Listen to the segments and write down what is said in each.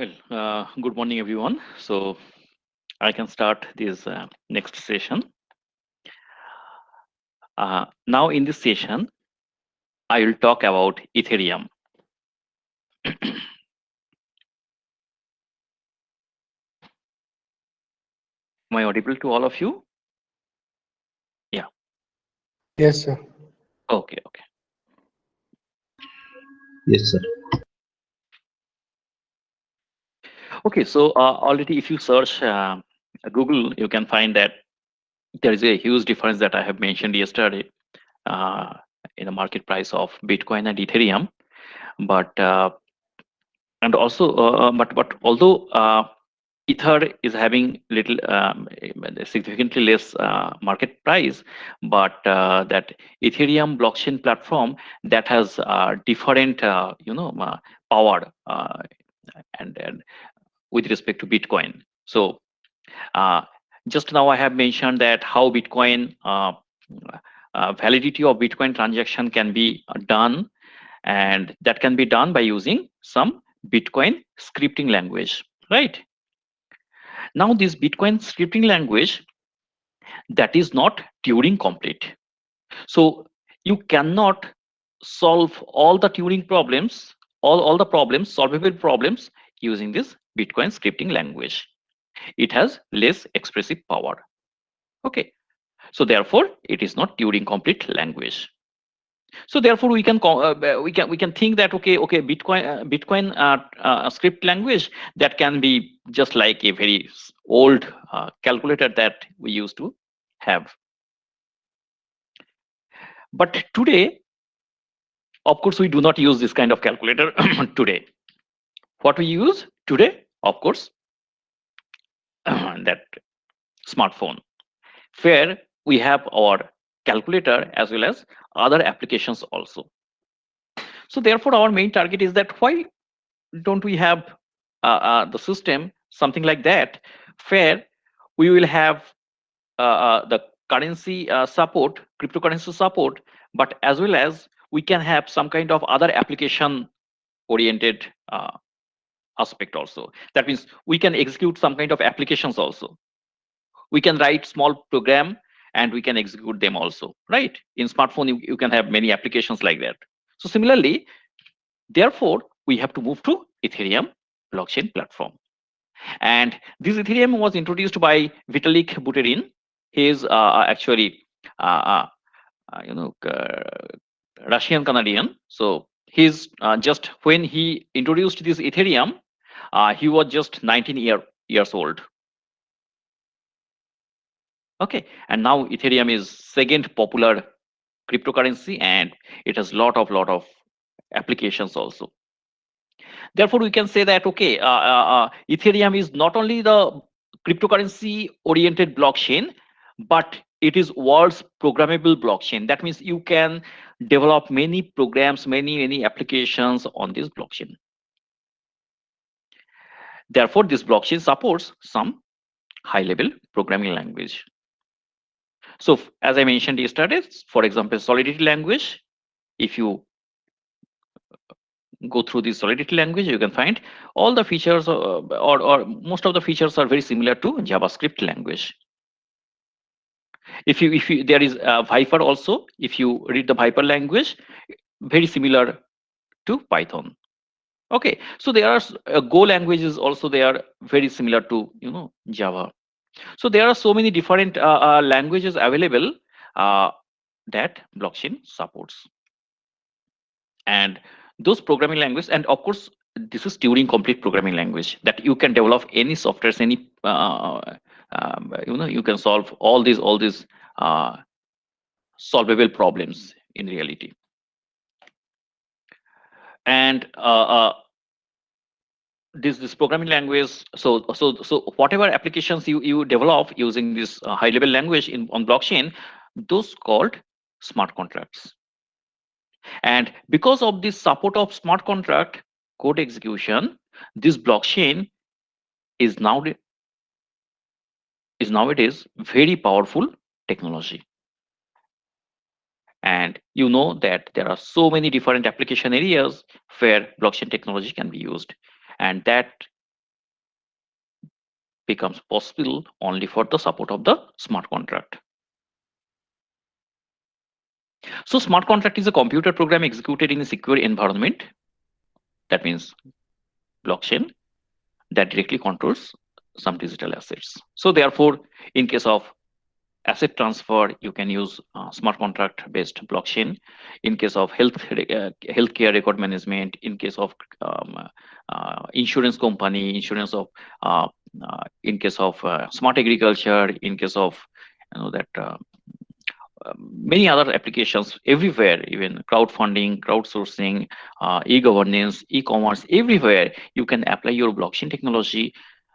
Good morning, everyone. So I can start this next session. Now in this session, I will talk about Ethereum. Am I audible to all of you? Yeah. Yes, sir. Okay. Yes, sir. Okay. So already, if you search Google, you can find that there is a huge difference that I have mentioned yesterday uh, in the market price of Bitcoin and Ethereum. But and also, but although Ether is having little significantly less market price, but that Ethereum blockchain platform that has different power and with respect to Bitcoin. So uh, just now I have mentioned that how Bitcoin validity of Bitcoin transaction can be done, and that can be done by using some Bitcoin scripting language, right? Now this Bitcoin scripting language, that is not Turing complete. So you cannot solve all the Turing problems, all the problems, solvable problems using this Bitcoin scripting language. It has less expressive power. Okay. So therefore, it is not Turing complete language. So therefore, we can think that okay, Bitcoin script language, that can be just like a very old calculator that we used to have. But today, of course, we do not use this kind of calculator today. What we use today, of course, that smartphone, where we have our calculator as well as other applications also. So therefore, our main target is that why don't we have the system something like that, where we will have the currency support, cryptocurrency support, but as well as we can have some kind of other application oriented aspect also. That means we can execute some kind of applications also. We can write small program and we can execute them also, right? In smartphone, you can have many applications like that. So similarly, therefore, we have to move to Ethereum blockchain platform. And this Ethereum was introduced by Vitalik Buterin. He is actually uh, Russian Canadian. So he's just when he introduced this Ethereum, he was just 19 years old. Okay, and now Ethereum is second popular cryptocurrency, and it has lot of applications also. Therefore, we can say that okay, Ethereum is not only the cryptocurrency oriented blockchain, but it is world's programmable blockchain. That means you can develop many programs, many applications on this blockchain. Therefore, this blockchain supports some high level programming language. So as I mentioned yesterday, for example, Solidity language, if you go through this Solidity language, you can find all the features or most of the features are very similar to JavaScript language. If you there is Viper also. If you read the Viper language, very similar to Python. Okay, so there are Go languages also. They are very similar to Java. So there are so many different languages available that blockchain supports, and those programming languages, and of course this is Turing complete programming language that you can develop any softwares, any you can solve all these uh, solvable problems in reality. And this programming language, so whatever applications you develop using this high level language on blockchain, those called smart contracts. And because of this support of smart contract code execution, this blockchain is nowadays very powerful technology. And you know that there are so many different application areas where blockchain technology can be used, and that becomes possible only for the support of the smart contract. So smart contract is a computer program executed in a secure environment. That means blockchain that directly controls some digital assets. So therefore, in case of asset transfer, you can use smart contract based blockchain. In case of healthcare record management, in case of insurance company, insurance of in case of smart agriculture, in case of that many other applications everywhere, even crowdfunding, crowdsourcing, e-governance, e-commerce, everywhere you can apply your blockchain technology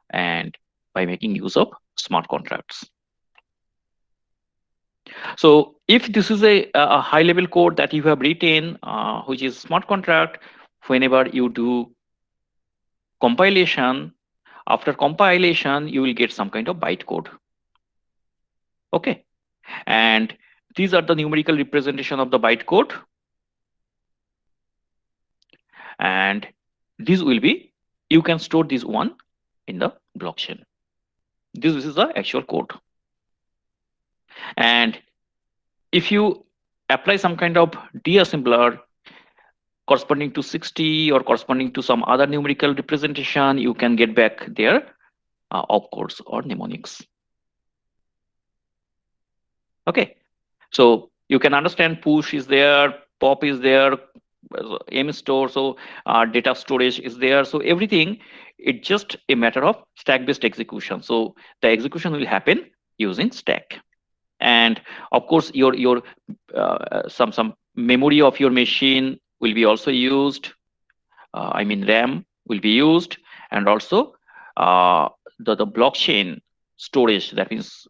and by making use of smart contracts. So if this is a high level code that you have written, which is smart contract, whenever you do compilation, after compilation, you will get some kind of bytecode. Okay. And these are the numerical representation of the bytecode. And this will be, you can store this one in the blockchain. This is the actual code. And if you apply some kind of deassembler corresponding to 60 or corresponding to some other numerical representation, you can get back their opcodes or mnemonics. Okay, so you can understand push is there, pop is there, m store, so data storage is there. So everything, it's just a matter of stack based execution. So the execution will happen using stack. And of course your some memory of your machine will be also used. I mean RAM will be used, and also the blockchain storage. That means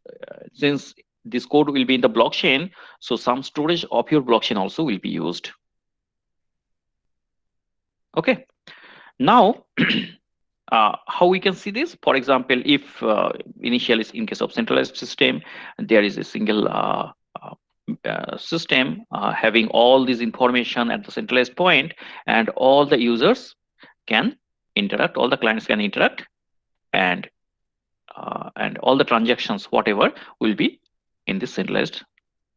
since this code will be in the blockchain, so some storage of your blockchain also will be used. Okay, now how we can see this? For example, if initially in case of centralized system, there is a single system having all this information at the centralized point, and all the users can interact, all the clients can interact, and all the transactions whatever will be in this centralized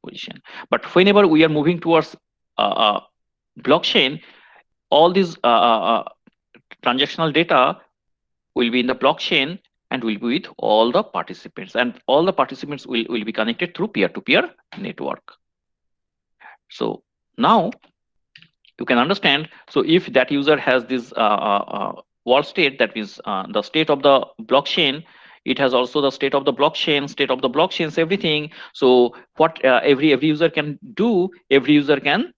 position. But whenever we are moving towards blockchain, all these transactional data will be in the blockchain and will be with all the participants, and all the participants will be connected through peer-to-peer network. So now you can understand. So if that user has this wall state, that means the state of the blockchain, it has also the state of the blockchain, everything. So what every user can do, every user can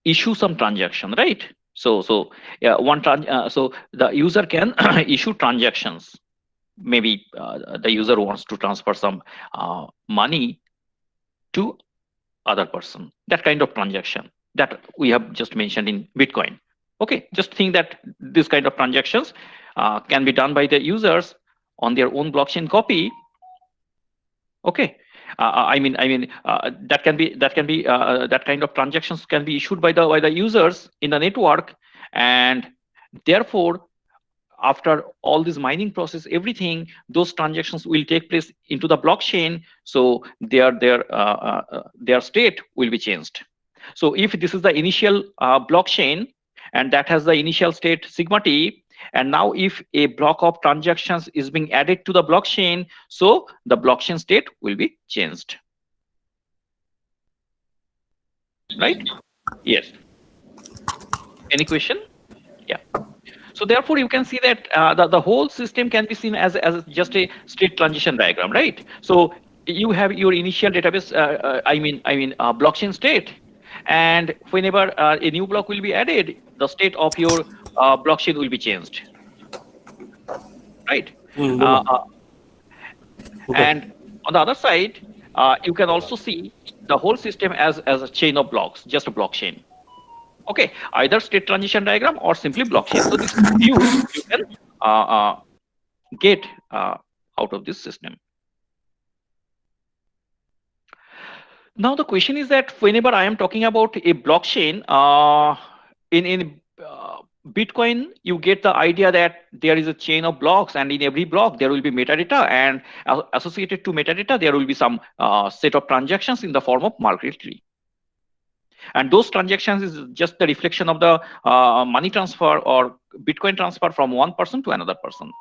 issue some transaction, right? So so the user can issue transactions. Maybe the user wants to transfer some money to other person, that kind of transaction that we have just mentioned in Bitcoin. Okay, just think that this kind of transactions can be done by the users on their own blockchain copy. Okay, I mean that kind of transactions can be issued by the users in the network, and therefore after all this mining process, everything, those transactions will take place into the blockchain. So their state will be changed. So if this is the initial blockchain, and that has the initial state sigma t, and now if a block of transactions is being added to the blockchain, so the blockchain state will be changed. Right? Yes. Any question? Yeah. So therefore, you can see that the whole system can be seen as just a state transition diagram, right? So you have your initial database, blockchain state, and whenever a new block will be added, the state of your blockchain will be changed, right? Okay. And on the other side, you can also see the whole system as a chain of blocks, just a blockchain. Okay, either state transition diagram or simply blockchain. So this view you can get out of this system. Now the question is that whenever I am talking about a blockchain, in Bitcoin, you get the idea that there is a chain of blocks, and in every block there will be metadata, and associated to metadata there will be some set of transactions in the form of Merkle tree. And those transactions is just the reflection of the money transfer or Bitcoin transfer from one person to another person,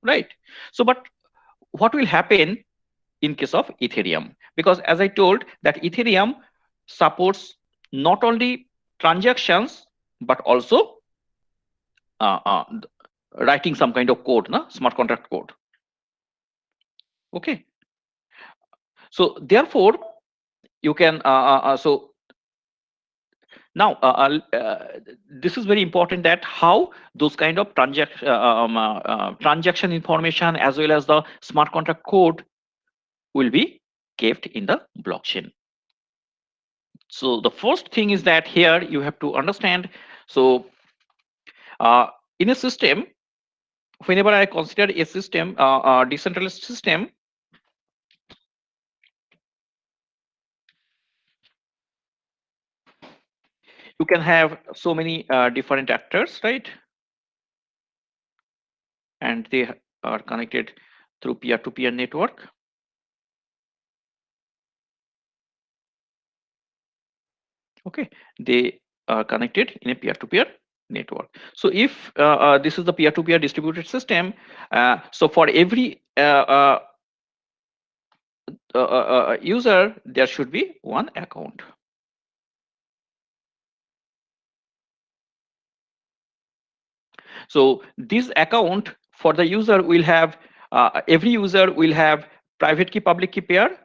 right? So, but what will happen in case of Ethereum? Because as I told that Ethereum supports not only transactions but also uh, uh, writing some kind of code, smart contract code. Okay, so therefore you can so now this is very important, that how those kind of transaction information as well as the smart contract code will be kept in the blockchain. So the first thing is that here you have to understand. So in a system, whenever I consider a system, decentralized system, you can have so many different actors, right? And they are connected through peer-to-peer network. Okay, they are connected in a peer-to-peer network. So if this is the peer-to-peer distributed system, so for every user there should be one account. So this account for the user will have every user will have private key public key pair.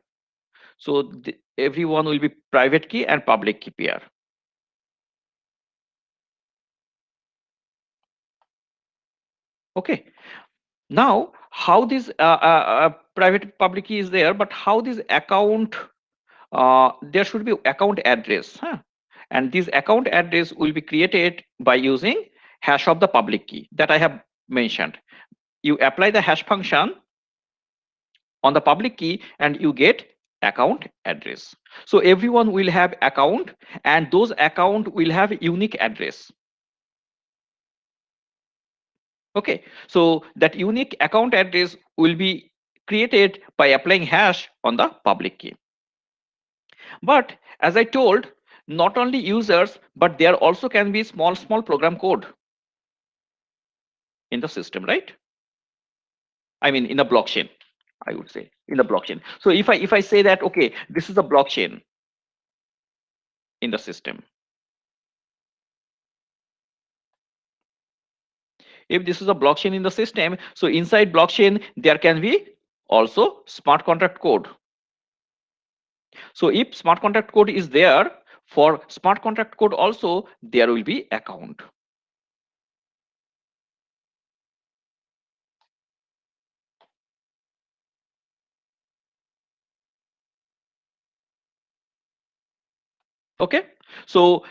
So everyone will be private key and public key pair. Okay, now how this private public key is there, but how this account, there should be account address, and this account address will be created by using hash of the public key that I have mentioned. You apply the hash function on the public key and you get account address. So everyone will have account, and those account will have unique address. Okay, so that unique account address will be created by applying hash on the public key. But as I told, not only users, but there also can be small program code in the system, right? I mean, in a blockchain, I would say in the blockchain. So if I say that, okay, this is a blockchain in the system. If this is a blockchain in the system, so inside blockchain there can be also smart contract code. So if smart contract code is there, for smart contract code also there will be account. Okay, so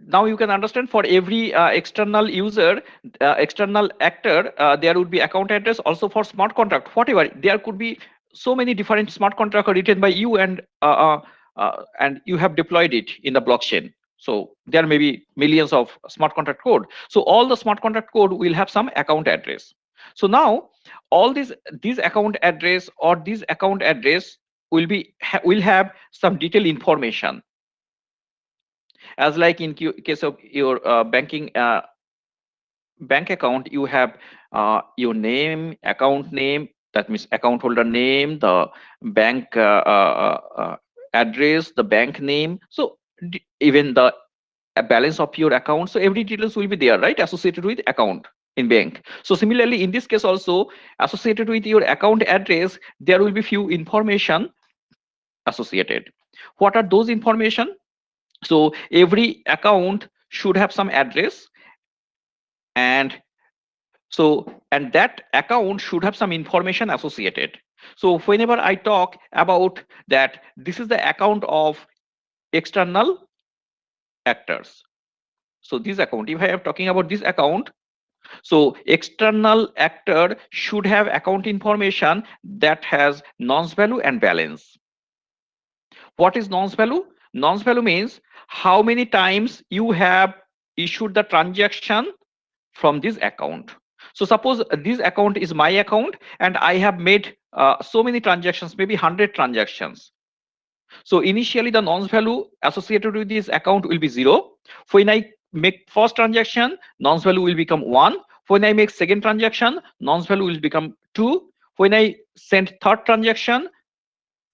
now you can understand, for every external user, external actor, there would be account address. Also for smart contract, whatever, there could be so many different smart contracts written by you, and you have deployed it in the blockchain. So there may be millions of smart contract code. So all the smart contract code will have some account address. So now all these account address or this account address will have some detailed information, as like in case of your bank account, you have your name, account name, that means account holder name, the bank address, the bank name, so even the balance of your account. So every details will be there, right, associated with account in bank. So similarly in this case also, associated with your account address, there will be few information associated. What are those information? So every account should have some address, and that account should have some information associated. So whenever I talk about that, this is the account of external actors. So this account, if I am talking about this account, so external actor should have account information that has nonce value and balance. What is nonce value? Nonce value means how many times you have issued the transaction from this account. So suppose this account is my account and I have made so many transactions, maybe 100 transactions. So initially the nonce value associated with this account will be 0. When I make first transaction, nonce value will become 1. When I make second transaction, nonce value will become 2. When I send third transaction,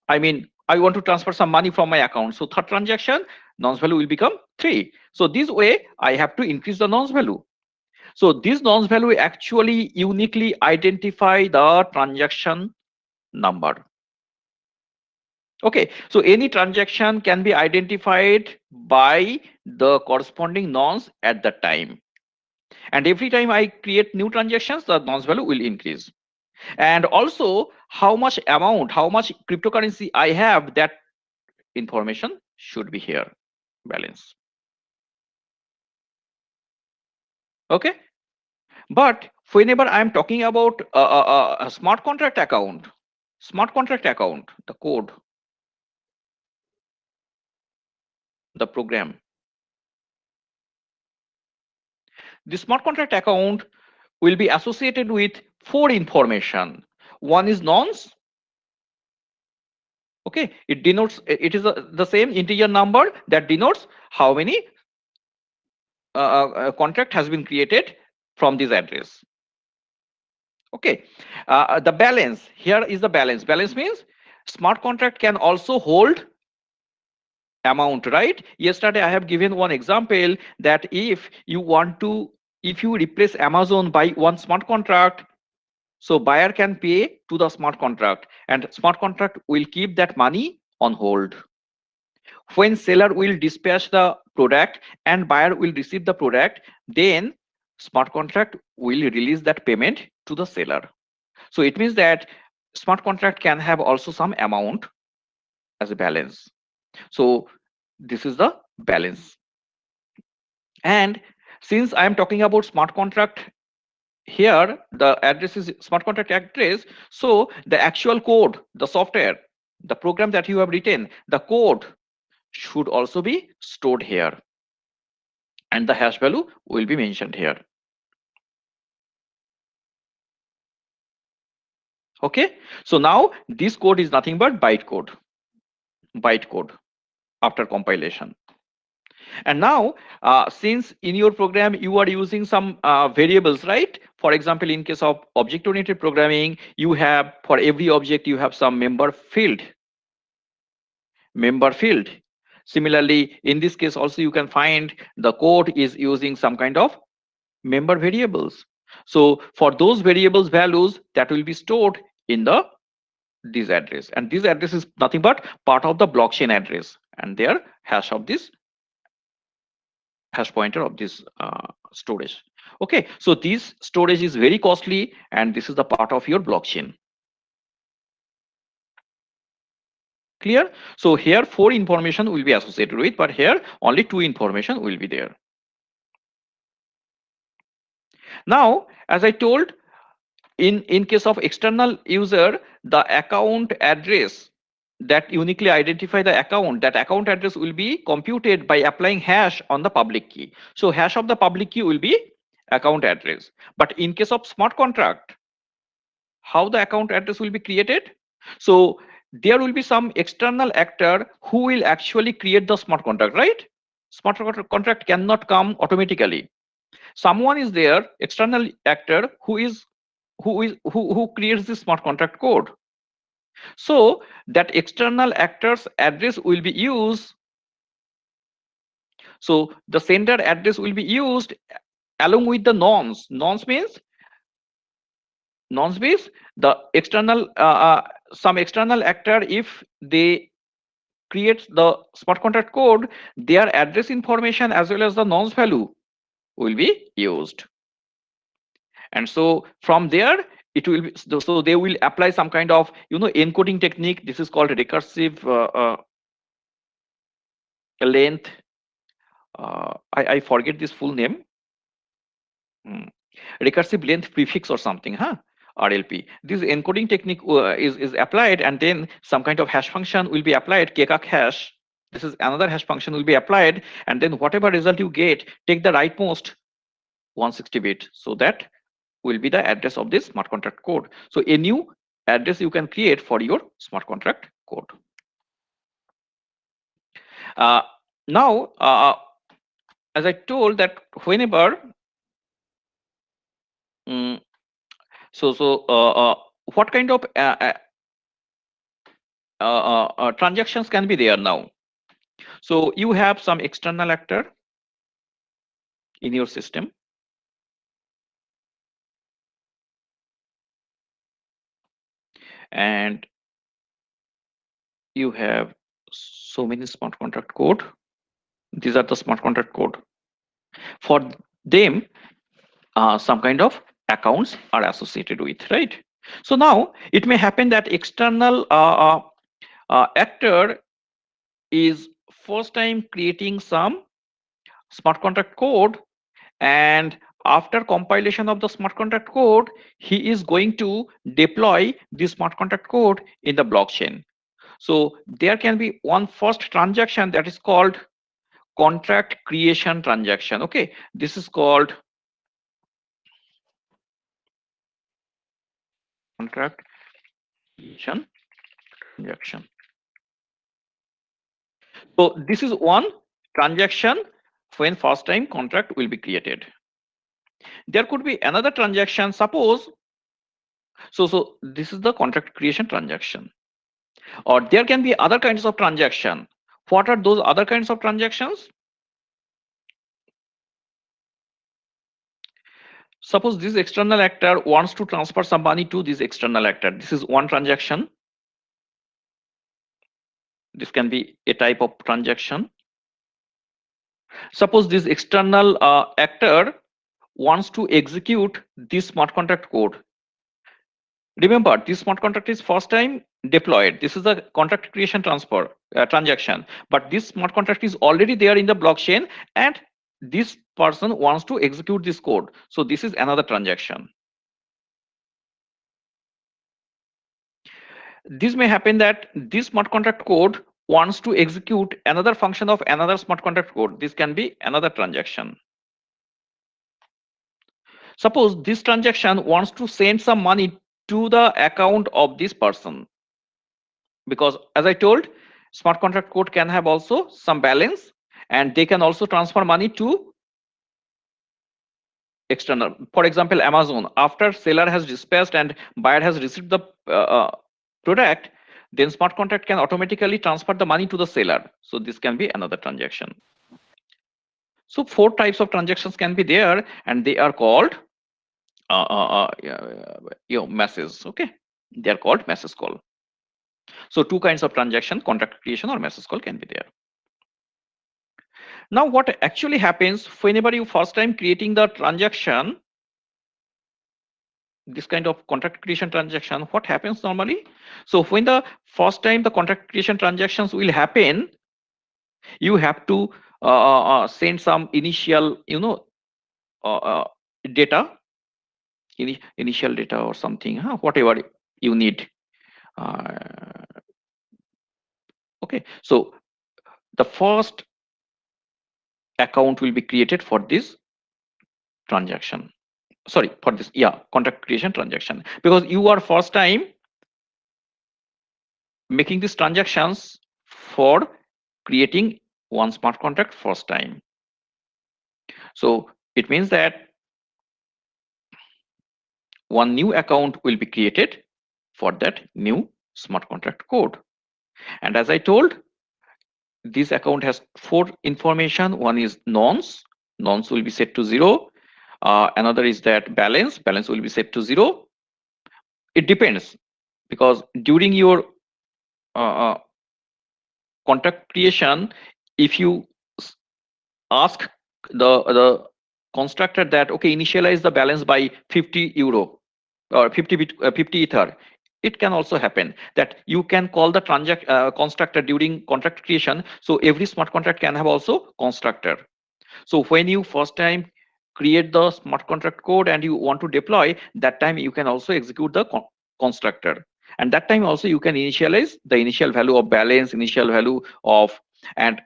I mean, I want to transfer some money from my account. So third transaction, nonce value will become 3. So this way I have to increase the nonce value. So this nonce value actually uniquely identify the transaction number. Okay, so any transaction can be identified by the corresponding nonce at that time. And every time I create new transactions, the nonce value will increase. And also how much amount, how much cryptocurrency I have, that information should be here, balance. Okay, but whenever I am talking about a smart contract account, the code, the program, the smart contract account will be associated with 4 information. One is nonce. Okay, it denotes, it is the same integer number that denotes how many contract has been created from this address. Okay, the balance, here is the balance. Balance means smart contract can also hold amount, right? Yesterday I have given one example that if you want to, if you replace Amazon by one smart contract, so buyer can pay to the smart contract and smart contract will keep that money on hold. When seller will dispatch the product and buyer will receive the product, then smart contract will release that payment to the seller. So it means that smart contract can have also some amount as a balance. So this is the balance. And since I am talking about smart contract, here the address is smart contract address, so the actual code, the software, the program that you have written, the code should also be stored here and the hash value will be mentioned here. Okay, so now this code is nothing but byte code after compilation. And now since in your program you are using some variables, right? For example, in case of object oriented programming, you have, for every object you have some member field. Similarly, in this case also you can find the code is using some kind of member variables. So for those variables values, that will be stored in the this address, and this address is nothing but part of the blockchain address and their hash of this hash pointer of this storage. Okay, so this storage is very costly and this is the part of your blockchain. Clear? So here 4 information will be associated with, but here only 2 information will be there. Now as I told, in case of external user, the account address that uniquely identify the account, that account address will be computed by applying hash on the public key. So hash of the public key will be account address. But in case of smart contract, how the account address will be created? So there will be some external actor who will actually create the smart contract, right? Smart contract cannot come automatically. Someone is there, external actor, who creates the smart contract code. So that external actor's address will be used. So the sender address will be used along with the nonce. Nonce means the external some external actor, if they create the smart contract code, their address information as well as the nonce value will be used. And so from there it will be, so they will apply some kind of encoding technique. This is called recursive length, I forget this full name. Recursive length prefix or something, huh? RLP. This encoding technique is applied, and then some kind of hash function will be applied, kekak hash. This is another hash function will be applied, and then whatever result you get, take the rightmost 160 bit. So that will be the address of this smart contract code. So a new address you can create for your smart contract code. Uh, now, as I told that whenever mm, what kind of transactions can be there now? So you have some external actor in your system, and you have so many smart contract code. These are the smart contract code. For them, some kind of accounts are associated with, right? So now it may happen that external actor is first time creating some smart contract code, and after compilation of the smart contract code, he is going to deploy the smart contract code in the blockchain. So there can be one first transaction that is called contract creation transaction. Okay, this is called contract creation transaction. So this is one transaction when first time contract will be created. There could be another transaction, suppose. So this is the contract creation transaction, or there can be other kinds of transaction. What are those other kinds of transactions? Suppose this external actor wants to transfer some money to this external actor. This is one transaction. This can be a type of transaction. Suppose this external actor wants to execute this smart contract code. Remember, this smart contract is first time deployed. This is a contract creation transfer transaction, but this smart contract is already there in the blockchain, and this person wants to execute this code. So this is another transaction. This may happen that this smart contract code wants to execute another function of another smart contract code. This can be another transaction. Suppose this transaction wants to send some money to the account of this person, because as I told, smart contract code can have also some balance, and they can also transfer money to external. For example, Amazon, after seller has dispatched and buyer has received the product, then smart contract can automatically transfer the money to the seller. So this can be another transaction. So four types of transactions can be there, and they are called messages. Okay, they are called message call. So two kinds of transaction, contract creation or message call, can be there. Now what actually happens whenever you first time creating the transaction, this kind of contract creation transaction, what happens normally? So when the first time the contract creation transactions will happen, you have to send some initial uh, uh, data, initial data or something, whatever you need. Okay, so the first account will be created for this transaction, sorry, for this contract creation transaction, because you are first time making these transactions for creating one smart contract first time. So it means that one new account will be created for that new smart contract code. And as I told, this account has four information. One is nonce will be set to 0. Another is that balance will be set to 0. It depends, because during your contract creation, if you ask the constructor that, okay, initialize the balance by 50 euro or 50 ether, it can also happen that you can call the constructor during contract creation. So every smart contract can have also constructor. So when you first time create the smart contract code and you want to deploy, that time you can also execute the constructor, and that time also you can initialize the initial value of balance, initial value of, and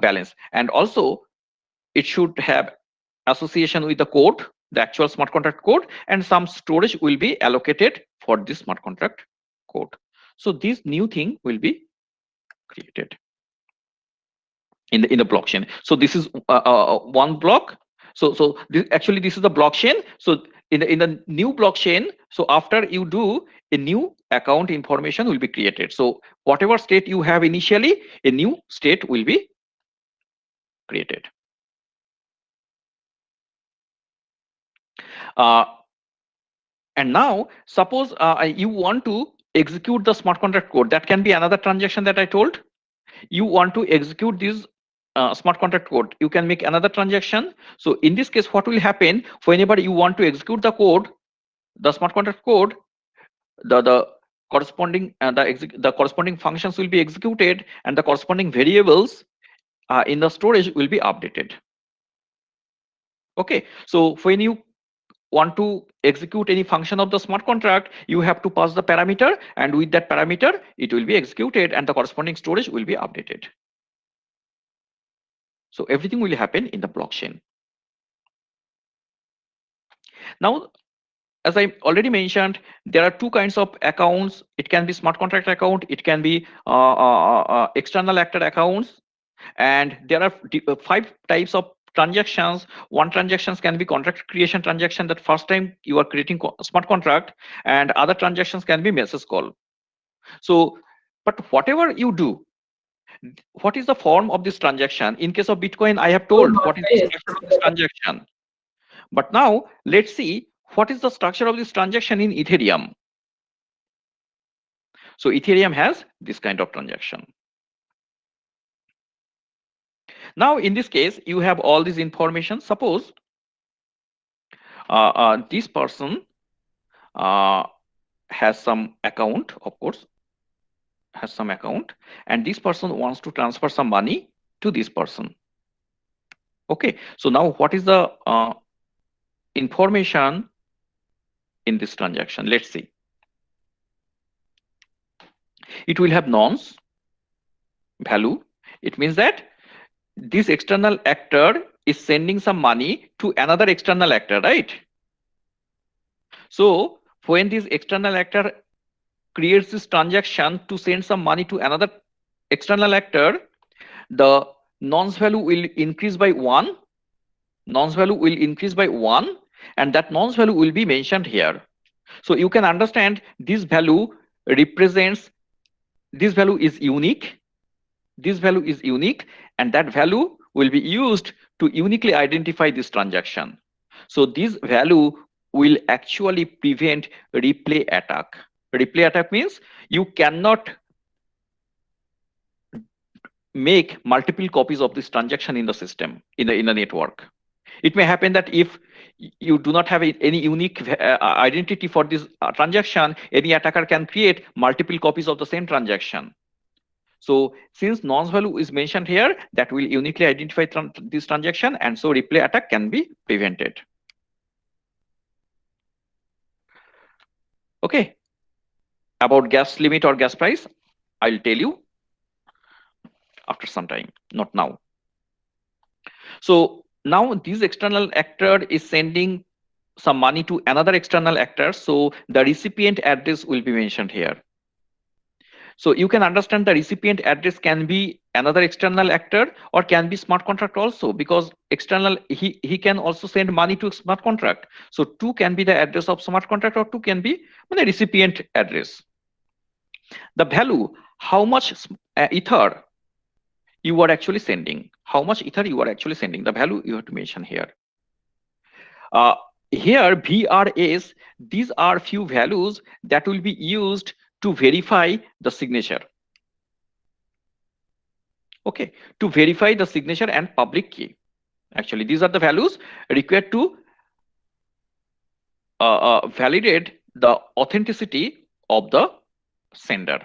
balance, and also it should have association with the code, the actual smart contract code, and some storage will be allocated for this smart contract code. So this new thing will be created in the blockchain. So this is one block. So actually this is the blockchain. So in the new blockchain, so after you do, a new account information will be created. So whatever state you have initially, a new state will be created. And now suppose you want to execute the smart contract code. That can be another transaction that I told. You want to execute this smart contract code, you can make another transaction. So in this case, what will happen whenever you want to execute the code, the smart contract code, the corresponding the corresponding functions will be executed, and the corresponding variables in the storage will be updated. Okay, so when you want to execute any function of the smart contract, you have to pass the parameter, and with that parameter it will be executed and the corresponding storage will be updated. So everything will happen in the blockchain. Now, as I already mentioned, there are two kinds of accounts. It can be smart contract account, it can be external actor accounts, and there are 5 types of transactions. One transactions can be contract creation transaction, that first time you are creating smart contract, and other transactions can be message call. So, but whatever you do, what is the form of this transaction? In case of Bitcoin, I have told what is the structure of this transaction. But now let's see what is the structure of this transaction in Ethereum. So Ethereum has this kind of transaction. Now in this case, you have all this information. Suppose this person has some account, of course, has some account, and this person wants to transfer some money to this person. Okay, so now what is the information in this transaction? Let's see. It will have nonce value. It means that this external actor is sending some money to another external actor, right? So when this external actor creates this transaction to send some money to another external actor, the nonce value will increase by 1. Nonce value will increase by 1, and that nonce value will be mentioned here. So you can understand this value represents, this value is unique. This value is unique, and that value will be used to uniquely identify this transaction. So this value will actually prevent replay attack. Replay attack means you cannot make multiple copies of this transaction in the system, in the network. It may happen that if you do not have any unique identity for this transaction, any attacker can create multiple copies of the same transaction. So since nonce value is mentioned here, that will uniquely identify this transaction, and so replay attack can be prevented. Okay, about gas limit or gas price, I'll tell you after some time, not now. So now this external actor is sending some money to another external actor, so the recipient address will be mentioned here. So you can understand the recipient address can be another external actor or can be smart contract also, because external, he can also send money to smart contract. So 2 can be the address of smart contract, or 2 can be the recipient address. The value, how much ether you are actually sending, how much ether you are actually sending, the value you have to mention here. Here VRS, these are few values that will be used to verify the signature. Okay, to verify the signature and public key. Actually, these are the values required to validate the authenticity of the sender.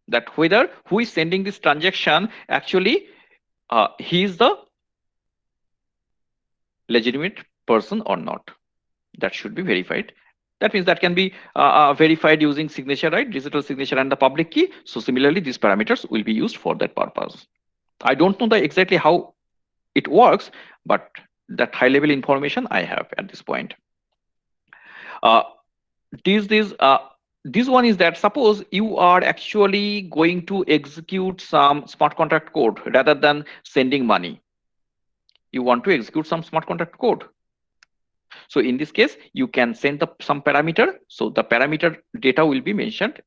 That whether who is sending this transaction, actually he is the legitimate person or not. That should be verified. That means that can be verified using signature, right? Digital signature and the public key. So similarly, these parameters will be used for that purpose. I don't know exactly how it works, but that high level information I have at this point. Uh, this this one is that suppose you are actually going to execute some smart contract code rather than sending money. You want to execute some smart contract code. So in this case, you can send some parameter. So the parameter data will be mentioned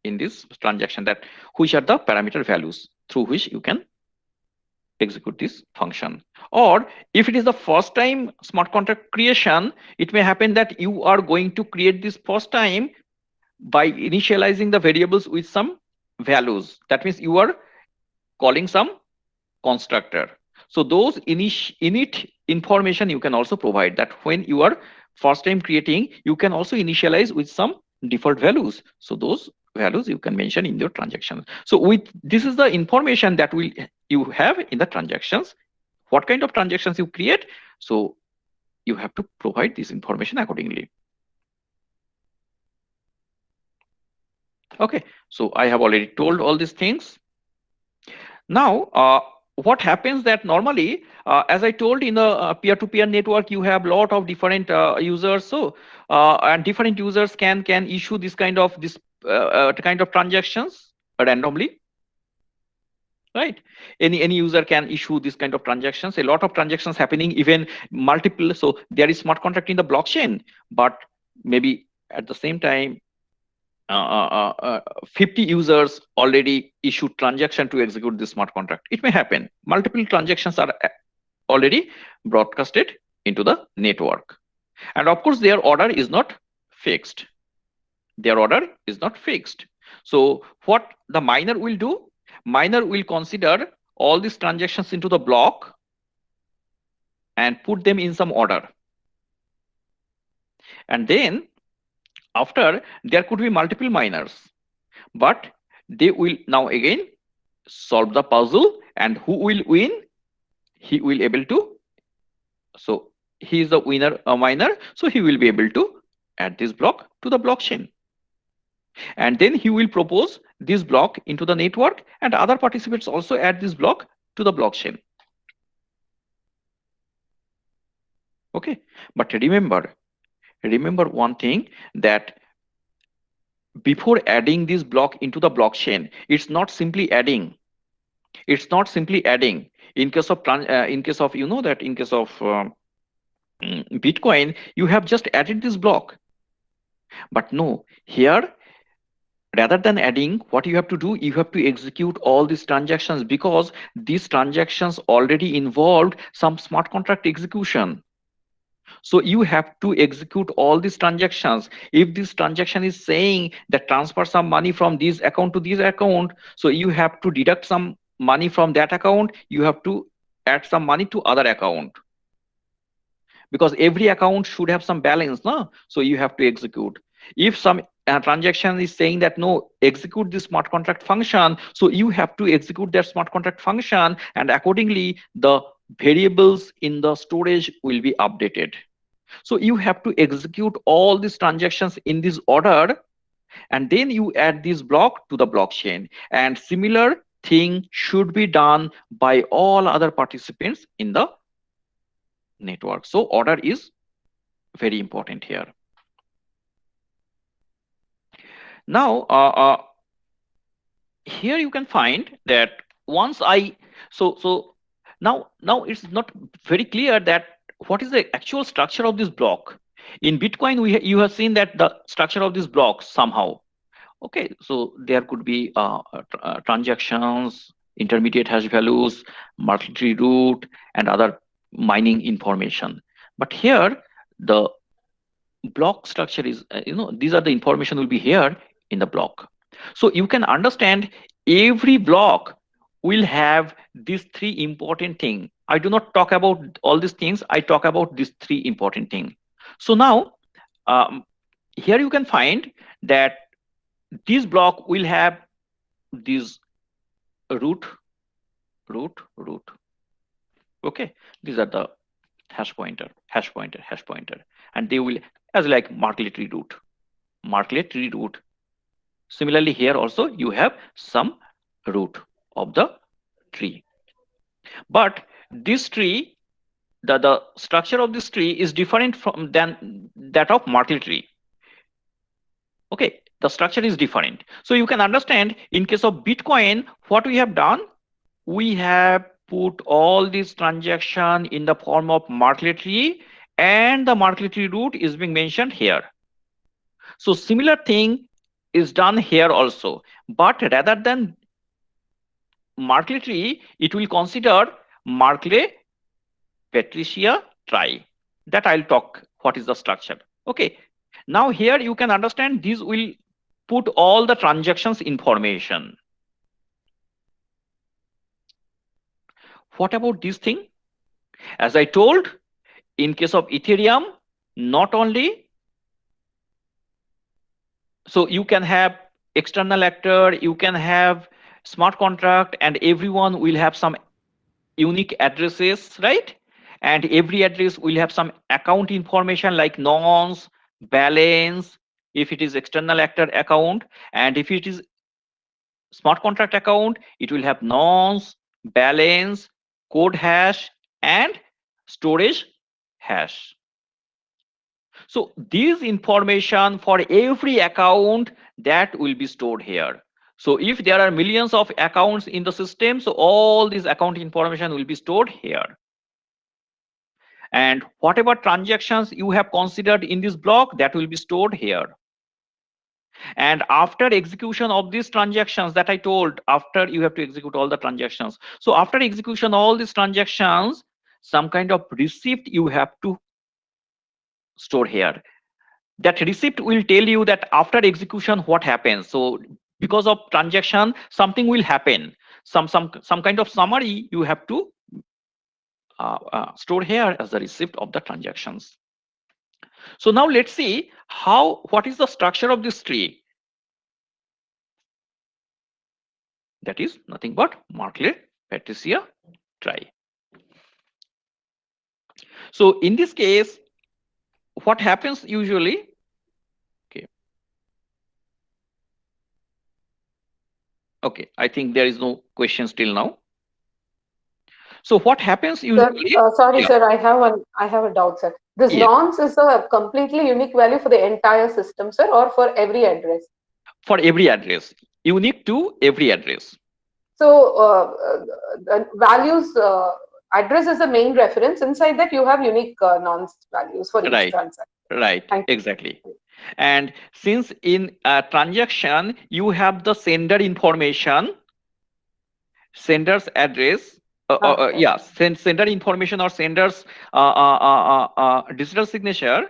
in this transaction, that which are the parameter values through which you can execute this function. Or if it is the first time smart contract creation, it may happen that you are going to create this first time by initializing the variables with some values. That means you are calling some constructor. So those init information you can also provide, that when you are first time creating, you can also initialize with some default values. So those values you can mention in your transactions. So with this is the information that will you have in the transactions. What kind of transactions you create? So you have to provide this information accordingly. Okay, so I have already told all these things. Now, what happens that normally, as I told, in the peer-to-peer network, you have lot of different users. So, and different users can issue this kind of transactions randomly, right? Any user can issue this kind of transactions. A lot of transactions happening, even multiple. So there is smart contract in the blockchain, but maybe at the same time 50 users already issued transaction to execute this smart contract. It may happen. Multiple transactions are already broadcasted into the network. And of course, their order is not fixed. Their order is not fixed. So what the miner will do? Miner will consider all these transactions into the block and put them in some order. And then after, there could be multiple miners, but they will now again solve the puzzle, and who will win? He will able to, so he is the winner, a miner, so he will be able to add this block to the blockchain, and then he will propose this block into the network, and other participants also add this block to the blockchain. Okay, but remember one thing, that before adding this block into the blockchain, it's not simply adding. It's not simply adding. In case of in case of, you know, that in case of Bitcoin, you have just added this block. But no, here, rather than adding, what you have to do, you have to execute all these transactions, because these transactions already involved some smart contract execution. So you have to execute all these transactions. If this transaction is saying that transfer some money from this account to this account, so you have to deduct some money from that account. You have to add some money to other account, because every account should have some balance, no? So you have to execute. If some transaction is saying that no, execute this smart contract function, so you have to execute that smart contract function, and accordingly the variables in the storage will be updated. So you have to execute all these transactions in this order, and then you add this block to the blockchain, and similar thing should be done by all other participants in the network. So order is very important here. Now, here you can find that once I, so now it's not very clear that what is the actual structure of this block. In Bitcoin, you have seen that the structure of this block somehow. Okay, so there could be transactions, intermediate hash values, multi-tree root, and other mining information. But here, the block structure is, these are the information will be here in the block. So you can understand every block will have these three important things. I do not talk about all these things. I talk about these three important things. So now, here you can find that this block will have this root, root. Okay, these are the hash pointer, and they will as like marklet root. Similarly, here also you have some root of the tree. But this tree, the structure of this tree is different from than that of Merkle tree. Okay, the structure is different. So you can understand in case of Bitcoin, what we have done, we have put all these transaction in the form of Merkle tree, and the Merkle tree root is being mentioned here. So similar thing is done here also, but rather than Merkle tree, it will consider Merkle Patricia trie. That I'll talk what is the structure. Okay. Now here you can understand this will put all the transactions information. What about this thing? As I told, in case of Ethereum, not only, so you can have external actor, you can have smart contract, and everyone will have some unique addresses, right? And every address will have some account information like nonce, balance, if it is external actor account, and if it is smart contract account, it will have nonce, balance, code hash, and storage hash. So this information for every account that will be stored here. So if there are millions of accounts in the system, so all this account information will be stored here. And whatever transactions you have considered in this block, that will be stored here. And after execution of these transactions that I told, after you have to execute all the transactions. So after execution all these transactions, some kind of receipt you have to store here. That receipt will tell you that after execution what happens. So because of transaction, something will happen. Some kind of summary you have to store here as the receipt of the transactions. So now let's see what is the structure of this tree. That is nothing but Merkle Patricia trie. So in this case, what happens usually? Okay. Okay, I think there is no questions till now. So what happens Sir, usually? sorry, Yeah, sir. I have a doubt, sir. This yeah. nonce is a completely unique value for the entire system, sir, or for every address? For every address, unique to every address. So the values address is the main reference. Inside that, you have unique nonce values for each Right, transaction. right, Thank you. exactly. And since in a transaction you have the sender information, sender's address, Okay. yeah, sender information or sender's digital signature,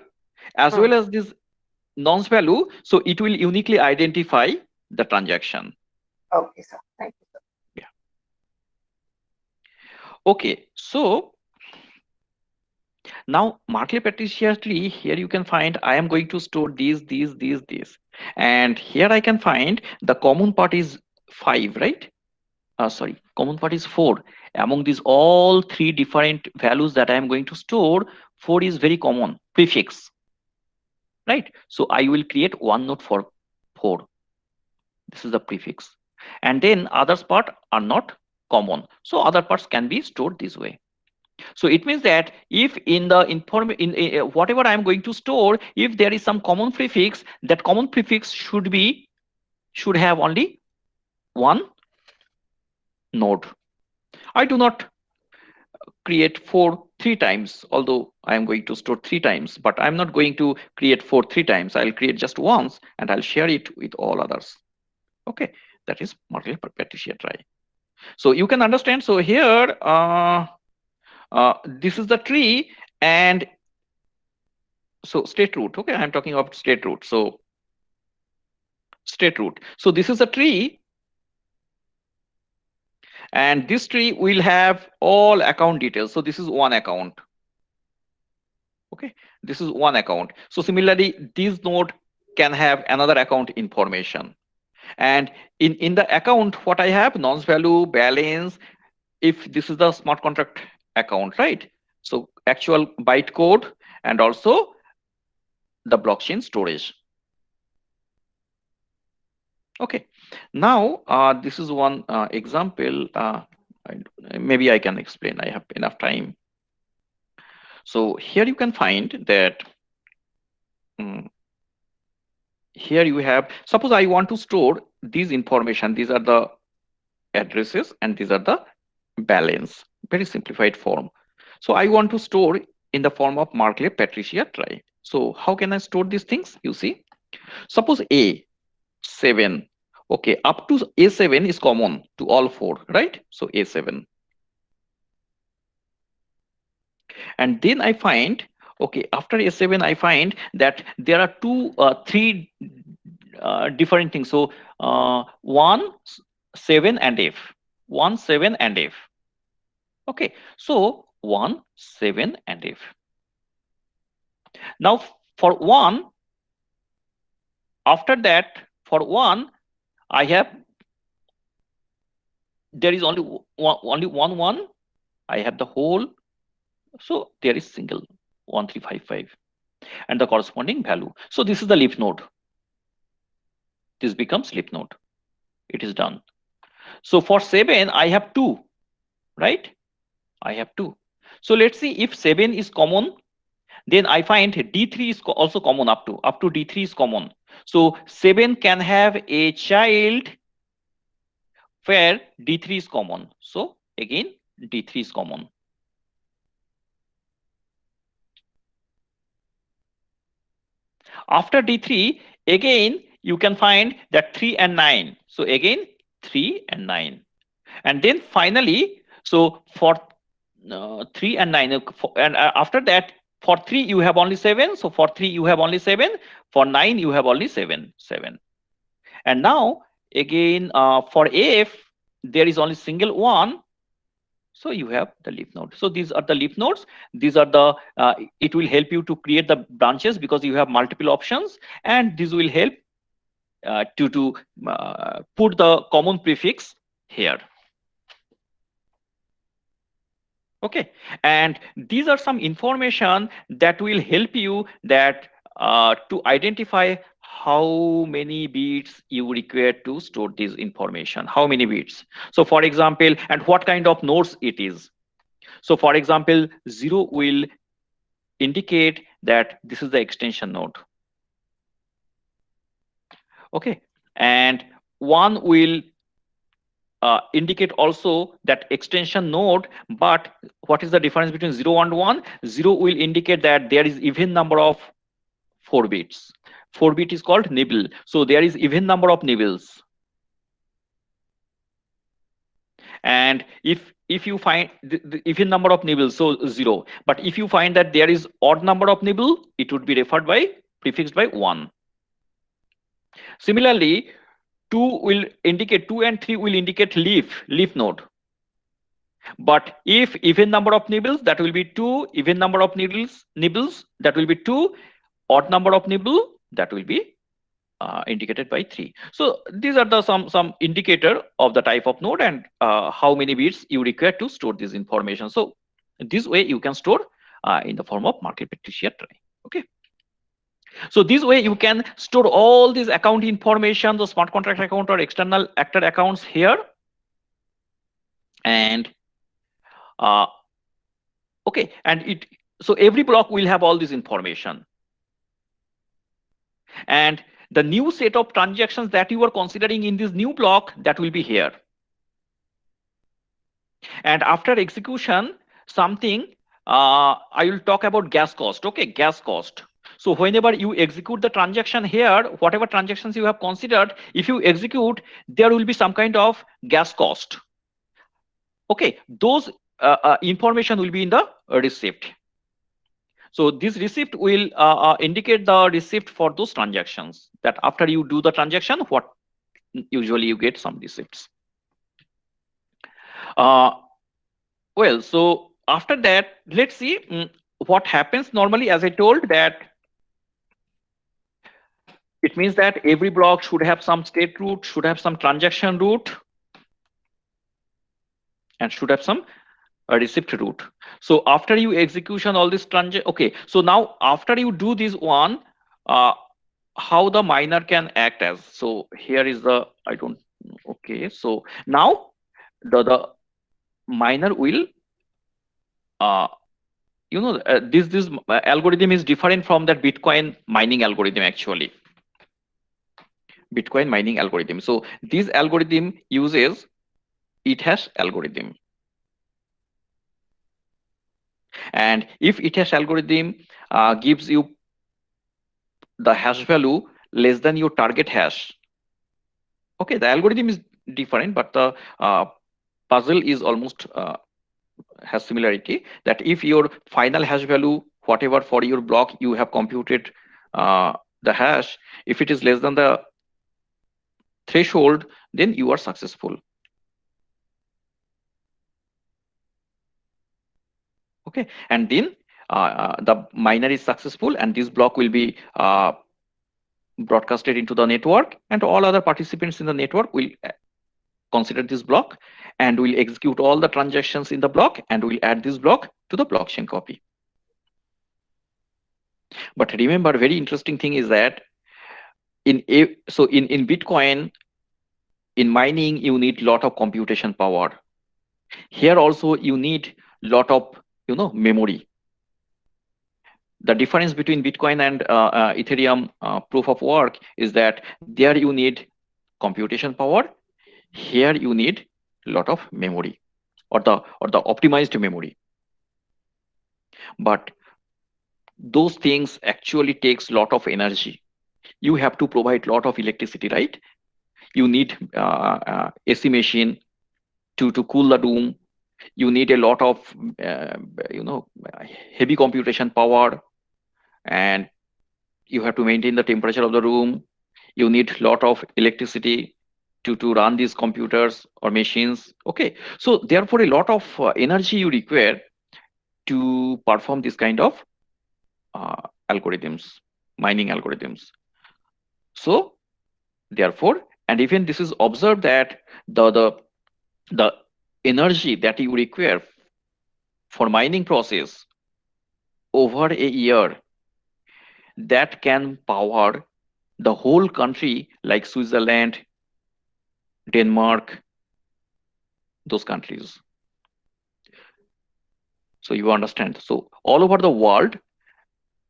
as Hmm. well as this nonce value, so it will uniquely identify the transaction. Okay, sir. Thank you, sir. Yeah. Okay, so now Merkle Patricia tree, here you can find I am going to store these, and here I can find the common part is 5, right? Sorry, common part is 4. Among these all 3 different values that I am going to store, 4 is very common prefix, right? So I will create one node for 4. This is the prefix, and then others part are not common, so other parts can be stored this way. So it means that if in the whatever I am going to store, if there is some common prefix, that common prefix should have only one node. I do not create 4 3 times, although I am going to store 3 times, but I'm not going to create 4 3 times. I'll create just once and I'll share it with all others. Okay, that is Merkle Patricia trie. So you can understand. So here, this is the tree, and so state root. Okay, I'm talking about state root. So state root. So this is a tree, and this tree will have all account details. So this is one account. Okay, this is one account. So similarly, this node can have another account information. And in the account, what I have, nonce value, balance, if this is the smart contract account, right? So actual byte code and also the blockchain storage. Okay, now this is one example. Maybe I can explain. I have enough time. So here you can find that here you have, suppose I want to store these information. These are the addresses and these are the balance, very simplified form. So I want to store in the form of Markley, Patricia, try. So how can I store these things? You see, suppose A7, okay, up to A7 is common to all four, right? So A7. And then I find, okay, after A7, I find that there are three different things. So 1, 7 and F. 1, 7 and F. Okay, so 1, 7 and F. Now for 1, after that, for 1, I have, there is only one 1. I have the whole, so there is single 1355 and the corresponding value. So this is the leaf node. This becomes leaf node. It is done. So for 7, I have 2, right? I have 2. So let's see if 7 is common, then I find D3 is also common up to D3 is common. So 7 can have a child where D3 is common. So again, D3 is common. After D3, again, you can find that 3 and 9. So again, 3 and 9. And then finally, so for 3 and 9, and after that, for 3, you have only 7. So for 3, you have only 7. For 9, you have only 7. And now, again, for F, there is only single 1. So you have the leaf node. So these are the leaf nodes. These are the, it will help you to create the branches because you have multiple options. And this will help to put the common prefix here. Okay, and these are some information that will help you that to identify how many bits you require to store this information, how many bits. So for example, and what kind of nodes it is. So for example, 0 will indicate that this is the extension node. Okay, and 1 will indicate also that extension node, but what is the difference between 0 and 1? 0 will indicate that there is even number of 4 bits. 4 bit is called nibble. So there is even number of nibbles. And if you find the even number of nibbles, so 0. But if you find that there is odd number of nibble, it would be referred by prefixed by 1. Similarly, 2 will indicate 2 and 3 will indicate leaf node. But if even number of nibbles, that will be 2. Even number of nibbles, that will be 2. Odd number of nibble, that will be indicated by 3. So these are the some indicator of the type of node and how many bits you require to store this information. So this way you can store in the form of Markley Patricia trie. Okay. So this way you can store all these account information, the smart contract account or external actor accounts here. And okay, and so every block will have all this information. And the new set of transactions that you are considering in this new block, that will be here. And after execution, something I will talk about gas cost. Okay, gas cost. So whenever you execute the transaction here, whatever transactions you have considered, if you execute, there will be some kind of gas cost. Okay, those information will be in the receipt. So this receipt will indicate the receipt for those transactions, that after you do the transaction, what usually you get some receipts. Well, so after that, let's see what happens normally. As I told that, it means that every block should have some state root, should have some transaction root, and should have some receipt root. So after you execution all this transaction, okay. So now after you do this one, how the miner can act as. So here is the, I don't, okay. So now the miner will this algorithm is different from that Bitcoin mining algorithm actually. Bitcoin mining algorithm. So this algorithm uses it hash algorithm. And if it hash algorithm gives you the hash value less than your target hash, okay, the algorithm is different, but the puzzle is almost has similarity, that if your final hash value, whatever for your block you have computed the hash, if it is less than the threshold, then you are successful. Okay, and then the miner is successful, and this block will be broadcasted into the network, and all other participants in the network will consider this block and will execute all the transactions in the block and will add this block to the blockchain copy. But remember, very interesting thing is that in Bitcoin, in mining, you need lot of computation power. Here also you need lot of memory. The difference between Bitcoin and Ethereum proof of work is that there you need computation power. Here you need lot of memory, or the optimized memory. But those things actually takes lot of energy. You have to provide lot of electricity, right? You need AC machine to cool the room. You need a lot of heavy computation power, and you have to maintain the temperature of the room. You need lot of electricity to run these computers or machines. Okay, so therefore a lot of energy you require to perform this kind of algorithms, mining algorithms. So therefore, and even this is observed that the energy that you require for mining process over a year, that can power the whole country like Switzerland, Denmark, those countries. So you understand. So all over the world,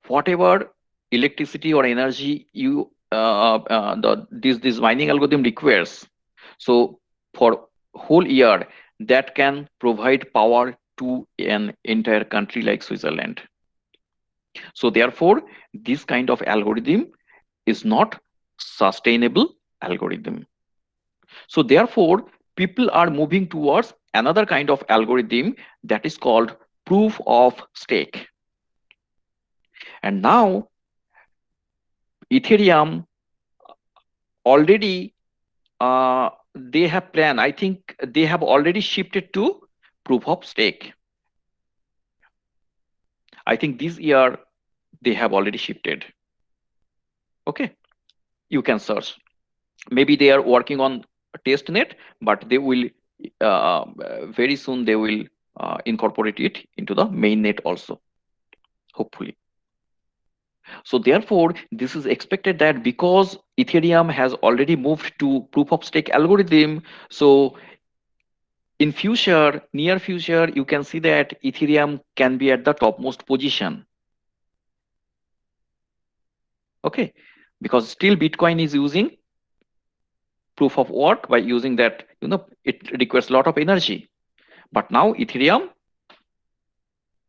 whatever electricity or energy you this mining algorithm requires, so for whole year, that can provide power to an entire country like Switzerland. So therefore, this kind of algorithm is not sustainable algorithm. So therefore, people are moving towards another kind of algorithm that is called proof of stake. And now Ethereum already they have planned, I think they have already shifted to proof of stake. I think this year they have already shifted. Okay, you can search. Maybe they are working on testnet, but they will very soon they will incorporate it into the mainnet also, hopefully. So therefore, this is expected that because Ethereum has already moved to proof of stake algorithm, so in future, near future, you can see that Ethereum can be at the topmost position. Okay, because still Bitcoin is using proof of work by using that, it requires a lot of energy. But now Ethereum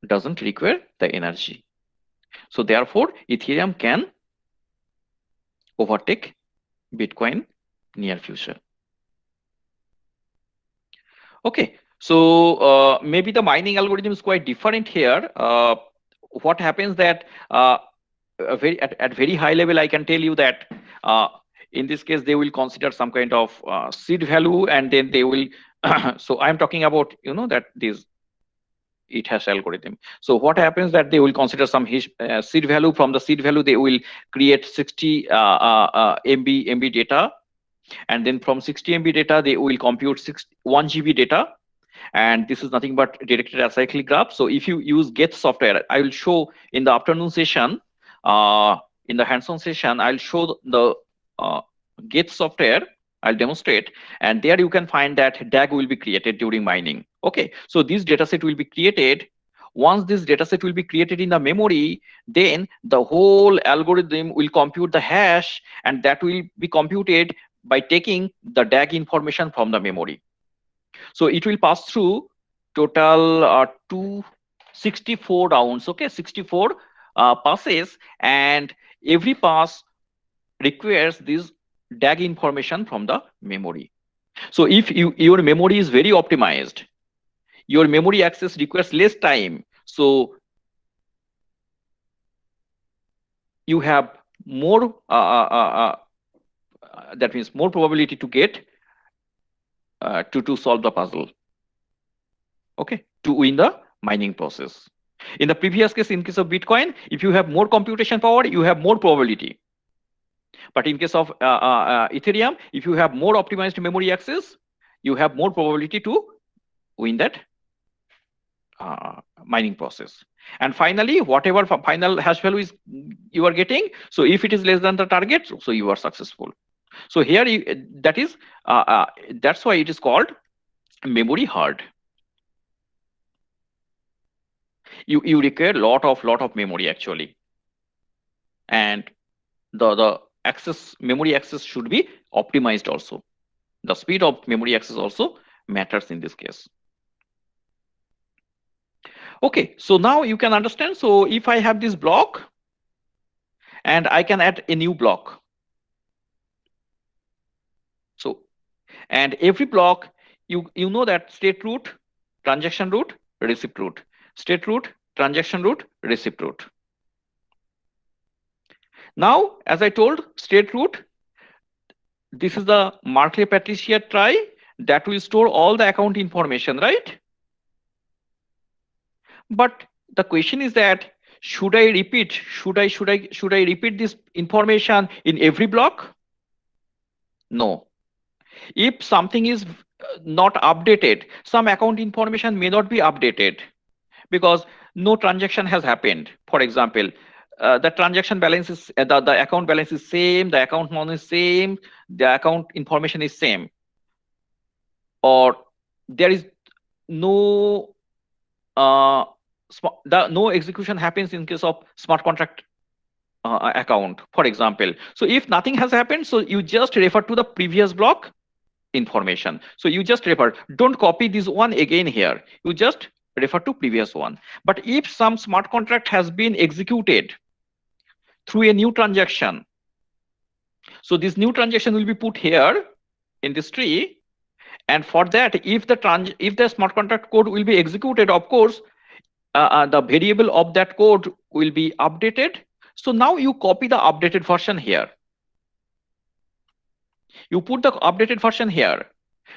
doesn't require the energy. So therefore, Ethereum can overtake Bitcoin near future. Okay, so maybe the mining algorithm is quite different here. What happens that at very high level, I can tell you that in this case, they will consider some kind of seed value, and then they will. So I'm talking about that this it has algorithm. So what happens that they will consider some seed value. From the seed value, they will create 60 MB data, and then from 60 MB data, they will compute 1 GB data. And this is nothing but directed acyclic graph. So if you use Get software, I will show in the afternoon session, in the hands-on session, I'll show the Get software. I'll demonstrate, and there you can find that DAG will be created during mining. Okay, so this dataset will be created once this dataset will be created in the memory, then the whole algorithm will compute the hash, and that will be computed by taking the DAG information from the memory. So it will pass through total 264 rounds, okay, 64 passes, and every pass requires this DAG information from the memory. So if your memory is very optimized, your memory access requires less time, so you have more that means more probability to get to solve the puzzle, okay, to win the mining process. In the previous case, in case of Bitcoin, if you have more computation power, you have more probability. But in case of Ethereum, if you have more optimized memory access, you have more probability to win that mining process. And finally, whatever final hash value is you are getting, so if it is less than the target, so you are successful. So here that's why it is called memory hard. You require lot of memory actually, and the memory access should be optimized also. The speed of memory access also matters in this case. Okay, so now you can understand. So if I have this block and I can add a new block, so and every block you know that state root, transaction root, receipt root, state root, transaction root, receipt root. Now, as I told, state root, this is the Markley-Patricia tree that will store all the account information, right? But the question is that should I repeat this information in every block? No. If something is not updated, some account information may not be updated because no transaction has happened. For example, the transaction balance is the account balance is same, the account money is same, the account information is same, or there is no no execution happens in case of smart contract account, for example. So if nothing has happened, so you just refer to the previous block information. So you just refer, don't copy this one again here, you just refer to previous one. But if some smart contract has been executed through a new transaction, so this new transaction will be put here in this tree, and for that, if the smart contract code will be executed, of course the variable of that code will be updated. So now you copy the updated version here, you put the updated version here.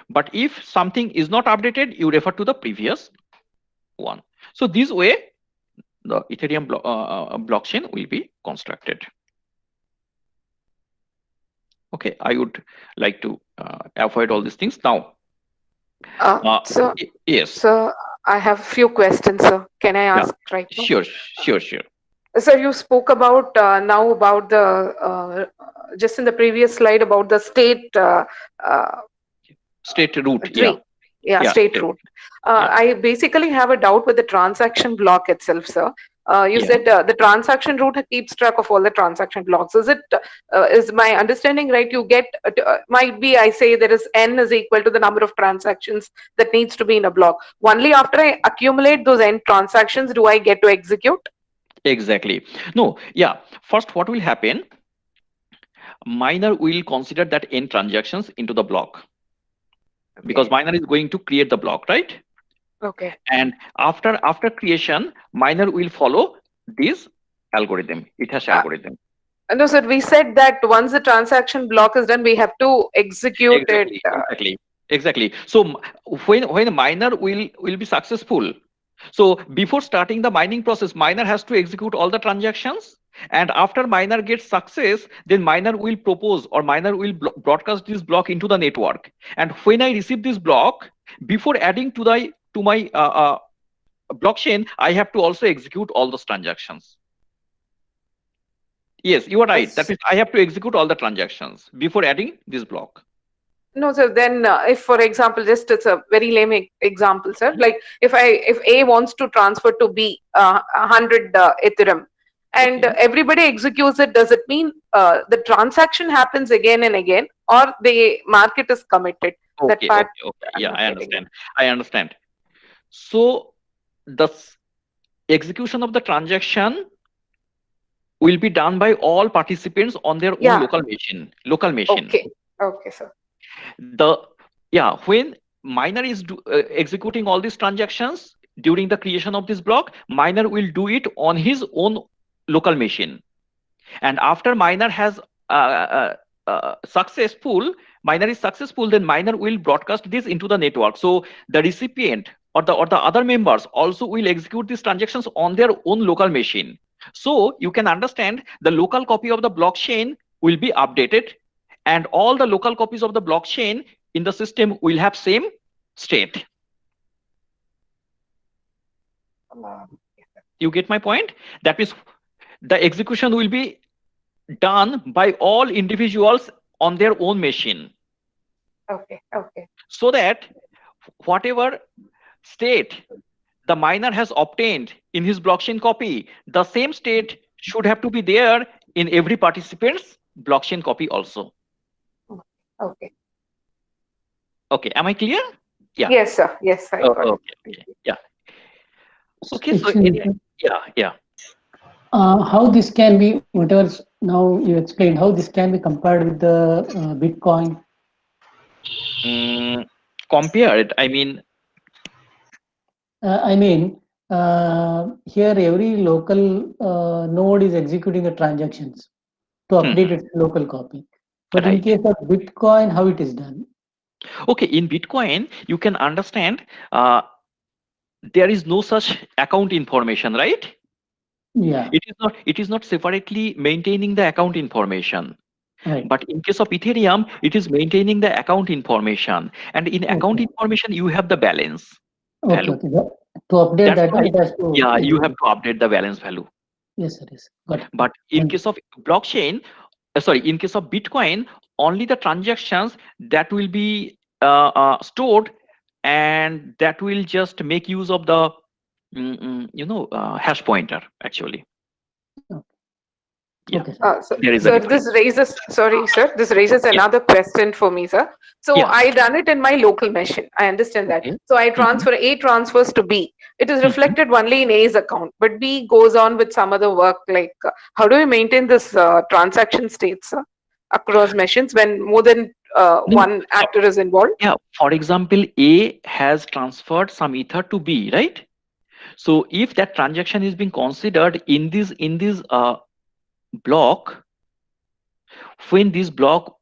But if something is not updated, you refer to the previous one. So this way the Ethereum blockchain will be constructed. Okay, I would like to avoid all these things now. So yes. So I have a few questions, sir. Can I ask right now? Sure. Sir, you spoke about now about the just in the previous slide about the state state root tree. State root. I basically have a doubt with the transaction block itself, sir. You said the transaction root keeps track of all the transaction blocks. Is my understanding right? You get might be, I say there is n is equal to the number of transactions that needs to be in a block. Only after I accumulate those n transactions do I get to execute. Exactly. No, yeah. First, what will happen? Miner will consider that n transactions into the block. Okay. Because miner is going to create the block, right? Okay. And after creation, miner will follow this algorithm, hash algorithm. No, sir. We said that once the transaction block is done, we have to execute it. Exactly. So when a miner will be successful, so before starting the mining process, miner has to execute all the transactions, and after miner gets success, then miner will propose or miner will broadcast this block into the network. And when I receive this block, before adding to my blockchain, I have to also execute all those transactions. Yes, you are right. That means I have to execute all the transactions before adding this block. No, sir. Then, if, for example, just it's a very lame example, sir. Like if A wants to transfer to B 100 Ethereum, and Okay. everybody executes it, does it mean the transaction happens again and again, or the market is committed? That Okay. part Okay. Okay. I'm Yeah, not I getting it. understand. I understand. So the execution of the transaction will be done by all participants on their own Yeah. local machine. Local machine. Okay. Okay, sir. The Yeah, when miner is executing all these transactions during the creation of this block, miner will do it on his own local machine. And after successful miner is successful, then miner will broadcast this into the network. So the recipient or the other members also will execute these transactions on their own local machine. So you can understand the local copy of the blockchain will be updated, and all the local copies of the blockchain in the system will have same state. You get my point? That means the execution will be done by all individuals on their own machine, Okay. Okay. so that whatever state the miner has obtained in his blockchain copy, the same state should have to be there in every participant's blockchain copy also. Okay. Okay, am I clear? Yeah. Yes, sir. Yes, I Oh, got it. okay, okay. Yeah. Okay, so Excuse me. yeah. How this can be, whatever now you explained, how this can be compared with the Bitcoin? Mm, Compared, I mean, I mean, here every local node is executing the transactions to update its local copy. But in right. case of Bitcoin, how it is done? Okay, in Bitcoin, you can understand there is no such account information, right? Yeah, It is not separately maintaining the account information. right. But in case of Ethereum, it is maintaining the account information. And in account Okay, information, you have the balance okay, value. okay. To update That's that, why, it has to yeah, you have execute. to update the balance value. Yes, sir. Yes. Got it. Got But it. in Thank you. case of blockchain, in case of Bitcoin, only the transactions that will be stored, and that will just make use of the hash pointer actually. Okay, Yeah, okay, sir. So, there is a sir, difference. this raises, sorry, sir, this raises Yeah, another question for me, sir. So yeah. I run it in my local machine. I understand that. Okay. So I Mhm, transfer A transfers to B. It is mhm. reflected only in A's account, but B goes on with some other work. Like, how do we maintain this transaction states, sir, across machines when more than No, one actor is involved? yeah. For example, A has transferred some ether to B, right? So if that transaction is being considered in this block, when this block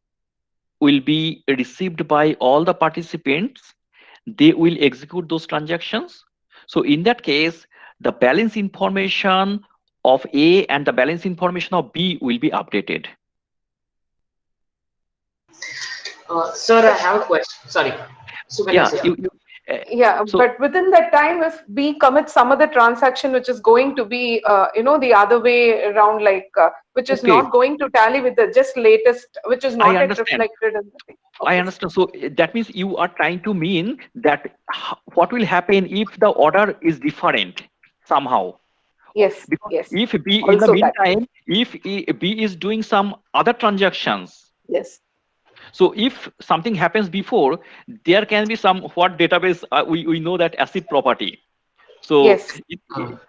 will be received by all the participants, they will execute those transactions. So in that case, the balance information of A and the balance information of B will be updated. Sir, I have a question. Sorry. Yeah, Sukanis, yeah. you uh, Yeah, so but within that time, if B commits some other transaction which is going to be, the other way around, like which is okay, not going to tally with the just latest, which is I not yet understand. reflected in the thing. I Okay, sir. understand. So that means you are trying to mean that what will happen if the order is different somehow? Yes, Because yes. if B in the Also that. meantime, if B is doing some other transactions, Yes, so if something happens before, there can be some what database we know that acid property. So yes,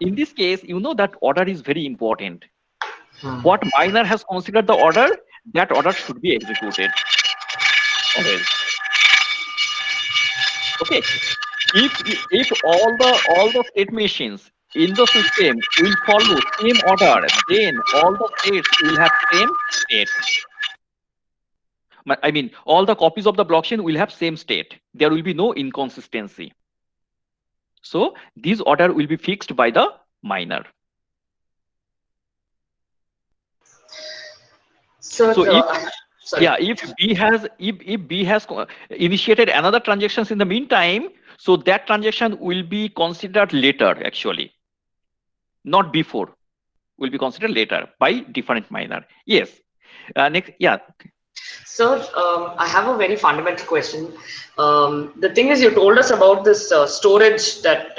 in this case, that order is very important. Hmm. What miner has considered the order, that order should be executed always. Okay. If all the state machines in the system will follow same order, then all the states will have same state. I mean, all the copies of the blockchain will have same state. There will be no inconsistency. So this order will be fixed by the miner. Sir, So if sorry. yeah, if B has initiated another transactions in the meantime, so that transaction will be considered later actually, not before. Will be considered later by different miner. Yes. Next, yeah. Sir, I have a very fundamental question. The thing is, you told us about this storage that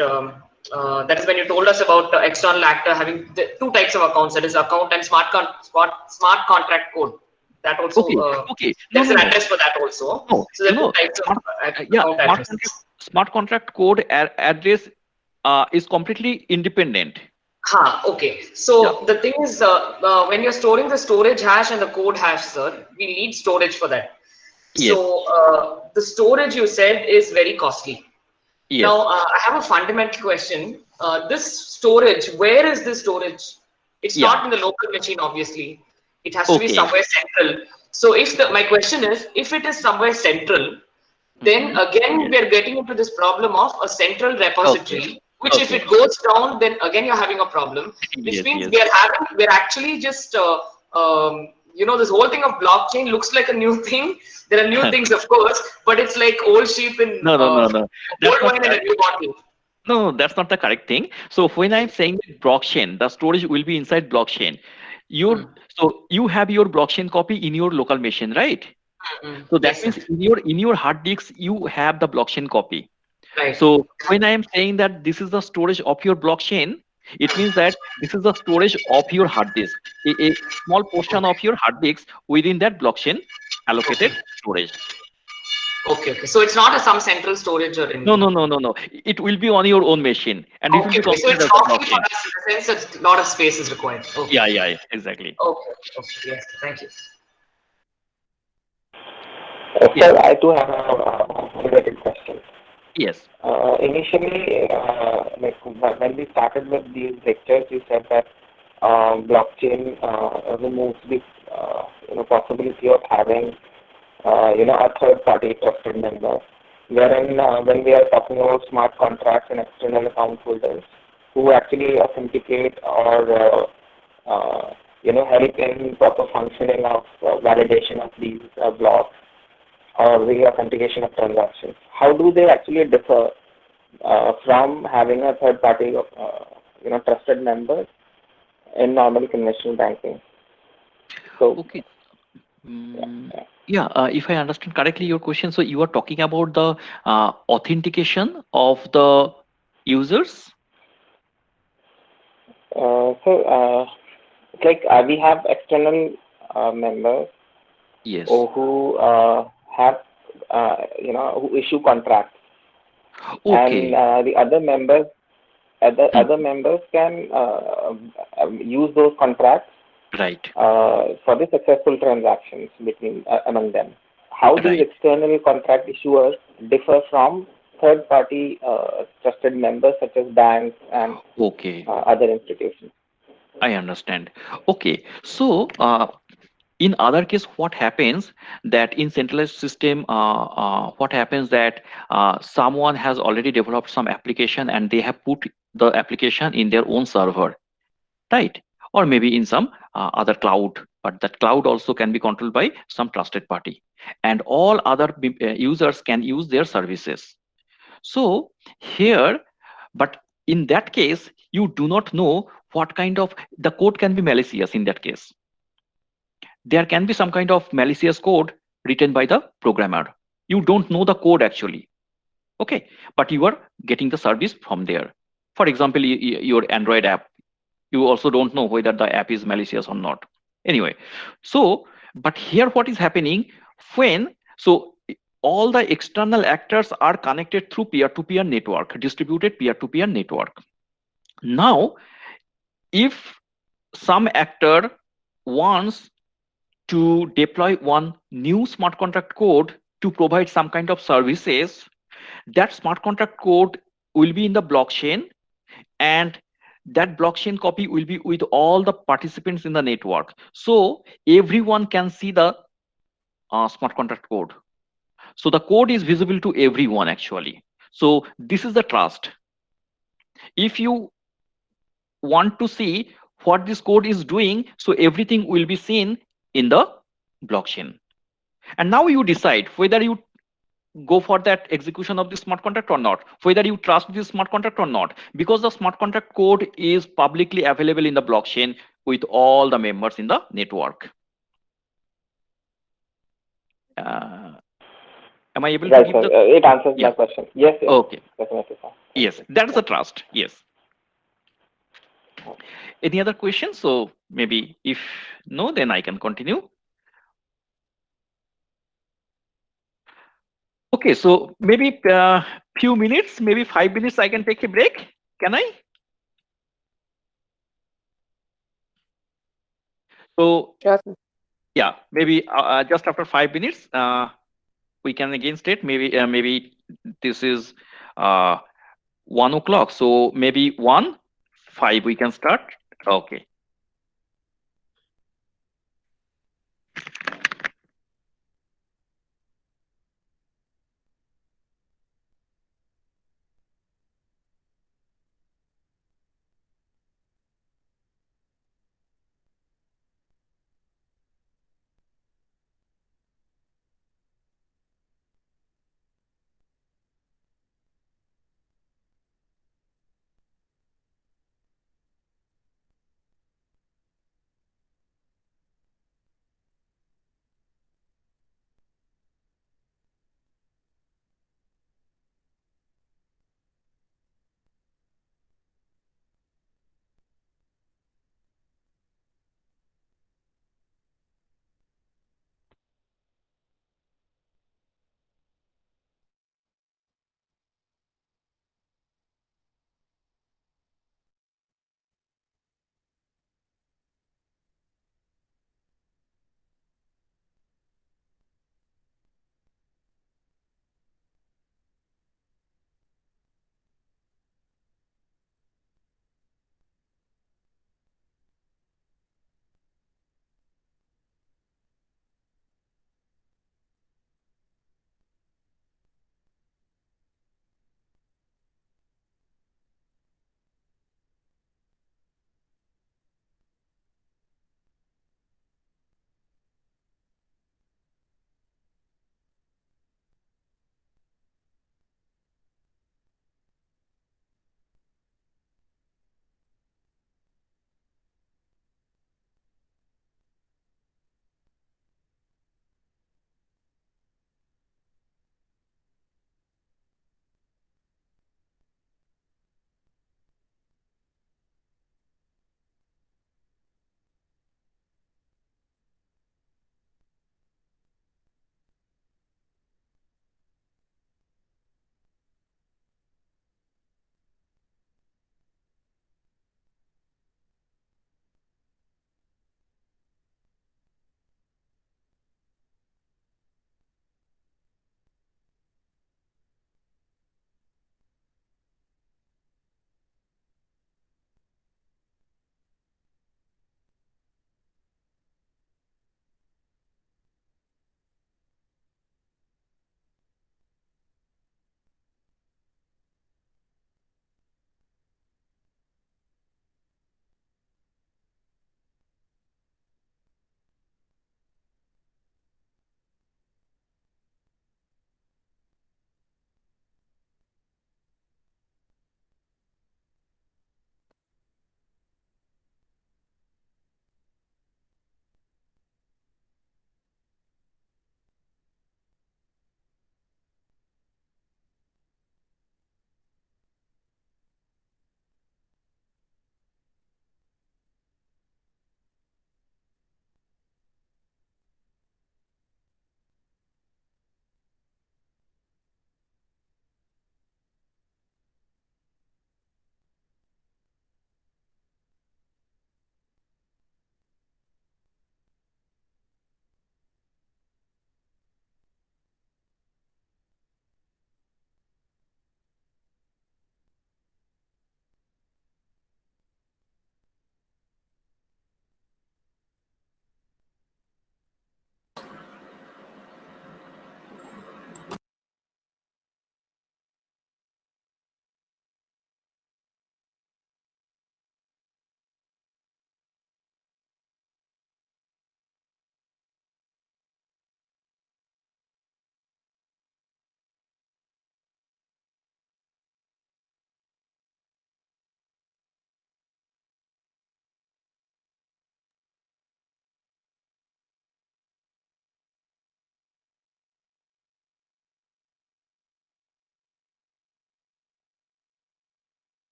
is when you told us about external actor having the two types of accounts, that is account and smart contract code. That also Okay, okay. No, there's no, an no, address for that also. no. So there are two types of Smart, yeah, account addresses. smart contract code address is completely independent. Okay. Yeah. So the thing is, when you're storing the storage hash and the code hash, sir, we need storage for that. Yes. So the storage you said is very costly. Yes. Now I have a fundamental question. This storage, where is this storage? It's Yeah. not in the local machine, obviously. It has to be Okay. somewhere central. So if my question is, if it is somewhere central, then Mhm. again Yes. we're getting into this problem of a central Okay. repository, which if Okay. it goes down, then again you're having a problem, which Yes. means Yes. we're actually just this whole thing of blockchain looks like a new thing. There are new things, of course, but it's like old sheep in No, no, no, no. That's old not wine in a correct. new bottle. No, that's not the correct thing. So when I'm saying that blockchain, the storage will be inside blockchain. Mm, So you have your blockchain copy in your local machine, right? So that yes, sir. means in your hard disk you have the blockchain copy. Right. So when I am saying that this is the storage of your blockchain, it means that this is the storage of your hard disk. A small portion of your hard disk within that blockchain allocated Okay. storage. Okay. So it's not some central storage or No, anything. no, no, no, no. It will be on your own machine and it will be Okay. So considered it's as a costly for blockchain. us in the sense that a lot of space is required. Okay. Yeah, yeah, yeah, exactly. Okay. Yes. Thank you. Yes, Sir, I do have a related question. yes. Initially, like when we started with these lectures, you said that blockchain removes the possibility of having a third-party trusted member. Wherein when we are talking about smart contracts and external account holders who actually authenticate or help in proper functioning of validation of these blocks or the authentication of transactions. How do they actually differ from having a third party, trusted member in normal conventional banking? So, Okay. yeah, Mm, yeah. yeah, if I understand correctly your question, so you are talking about the authentication of the users? It's like we have external members Yes. who have, who issue contracts, and Okay. the other members, Mm, other members can use those contracts right. for the successful transactions between among them. How these Right. external contract issuers differ from third-party trusted members such as banks and Okay. other institutions. I understand. Okay. So, in other case, what happens that in centralized system, what happens that someone has already developed some application and they have put the application in their own server, right? Or maybe in some other cloud, but that cloud also can be controlled by some trusted party, and all other users can use their services. So here, but in that case, you do not know what kind of the code can be malicious. In that case, there can be some kind of malicious code written by the programmer. You don't know the code actually, okay, but you are getting the service from there. For example, your Android app, you also don't know whether the app is malicious or not. Anyway, so but here what is happening when all the external actors are connected through peer-to-peer network, distributed peer-to-peer network. Now if some actor wants to deploy one new smart contract code to provide some kind of services, that smart contract code will be in the blockchain, and that blockchain copy will be with all the participants in the network, so everyone can see the smart contract code. So the code is visible to everyone actually. So this is the trust. If you want to see what this code is doing, so everything will be seen in the blockchain. And now you decide whether you go for that execution of the smart contract or not, whether you trust this smart contract or not, because the smart contract code is publicly available in the blockchain with all the members in the network. Am I able to Right, give sir. the? It answers my Yeah. question. Yes, yes, Okay. definitely, sir. Yes, that's the trust. Yes. Any other questions? So maybe if no, then I can continue. Okay, so maybe few minutes, maybe 5 minutes, I can take a break. Can I? So Yes. yeah, maybe just after 5 minutes, we can again state maybe this is 1 o'clock. So maybe 1:05 we can start. Okay.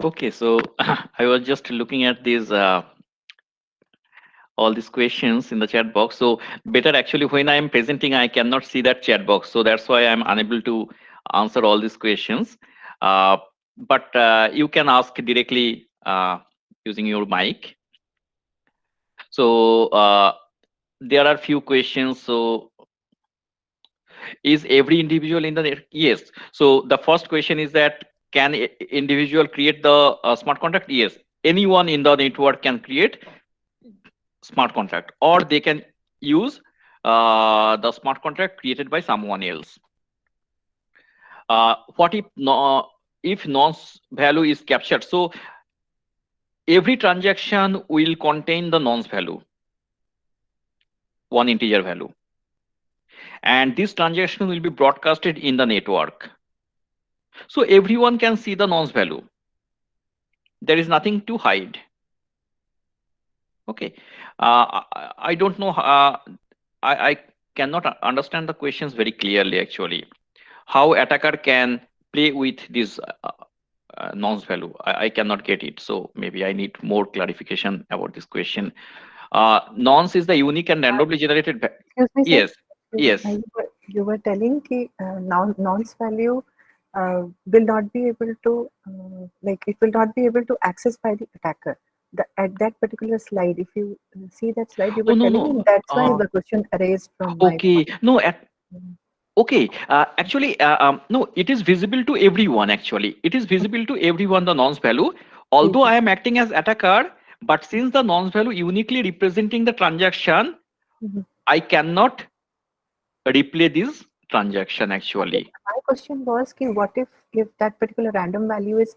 Okay, so I was just looking at these all these questions in the chat box. So better actually when I am presenting, I cannot see that chat box. So that's why I'm unable to answer all these questions. But you can ask directly using your mic. So there are few questions. So is every individual in the net? Yes. So the first question is that can individual create the smart contract? Yes. Anyone in the network can create smart contract, or they can use the smart contract created by someone else. What if nonce value is captured? So every transaction will contain the nonce value, one integer value, and this transaction will be broadcasted in the network. So everyone can see the nonce value. There is nothing to hide. Okay. I don't know. I cannot understand the questions very clearly actually. How attacker can play with this nonce value. I cannot get it. So maybe I need more clarification about this question. Nonce is the unique and randomly generated. Excuse me, sir. Yes. Yes. You were telling that nonce value will not be able to it will not be able to access by the attacker. At that particular slide, if you see that slide, you were no, telling no. that's why the question arose from my Okay. point. No. Okay, actually, no, it is visible to everyone. Actually, it is visible to everyone, the nonce value. Although I am acting as attacker, but since the nonce value uniquely representing the transaction, I cannot replay this transaction actually. My question was, what if that particular random value is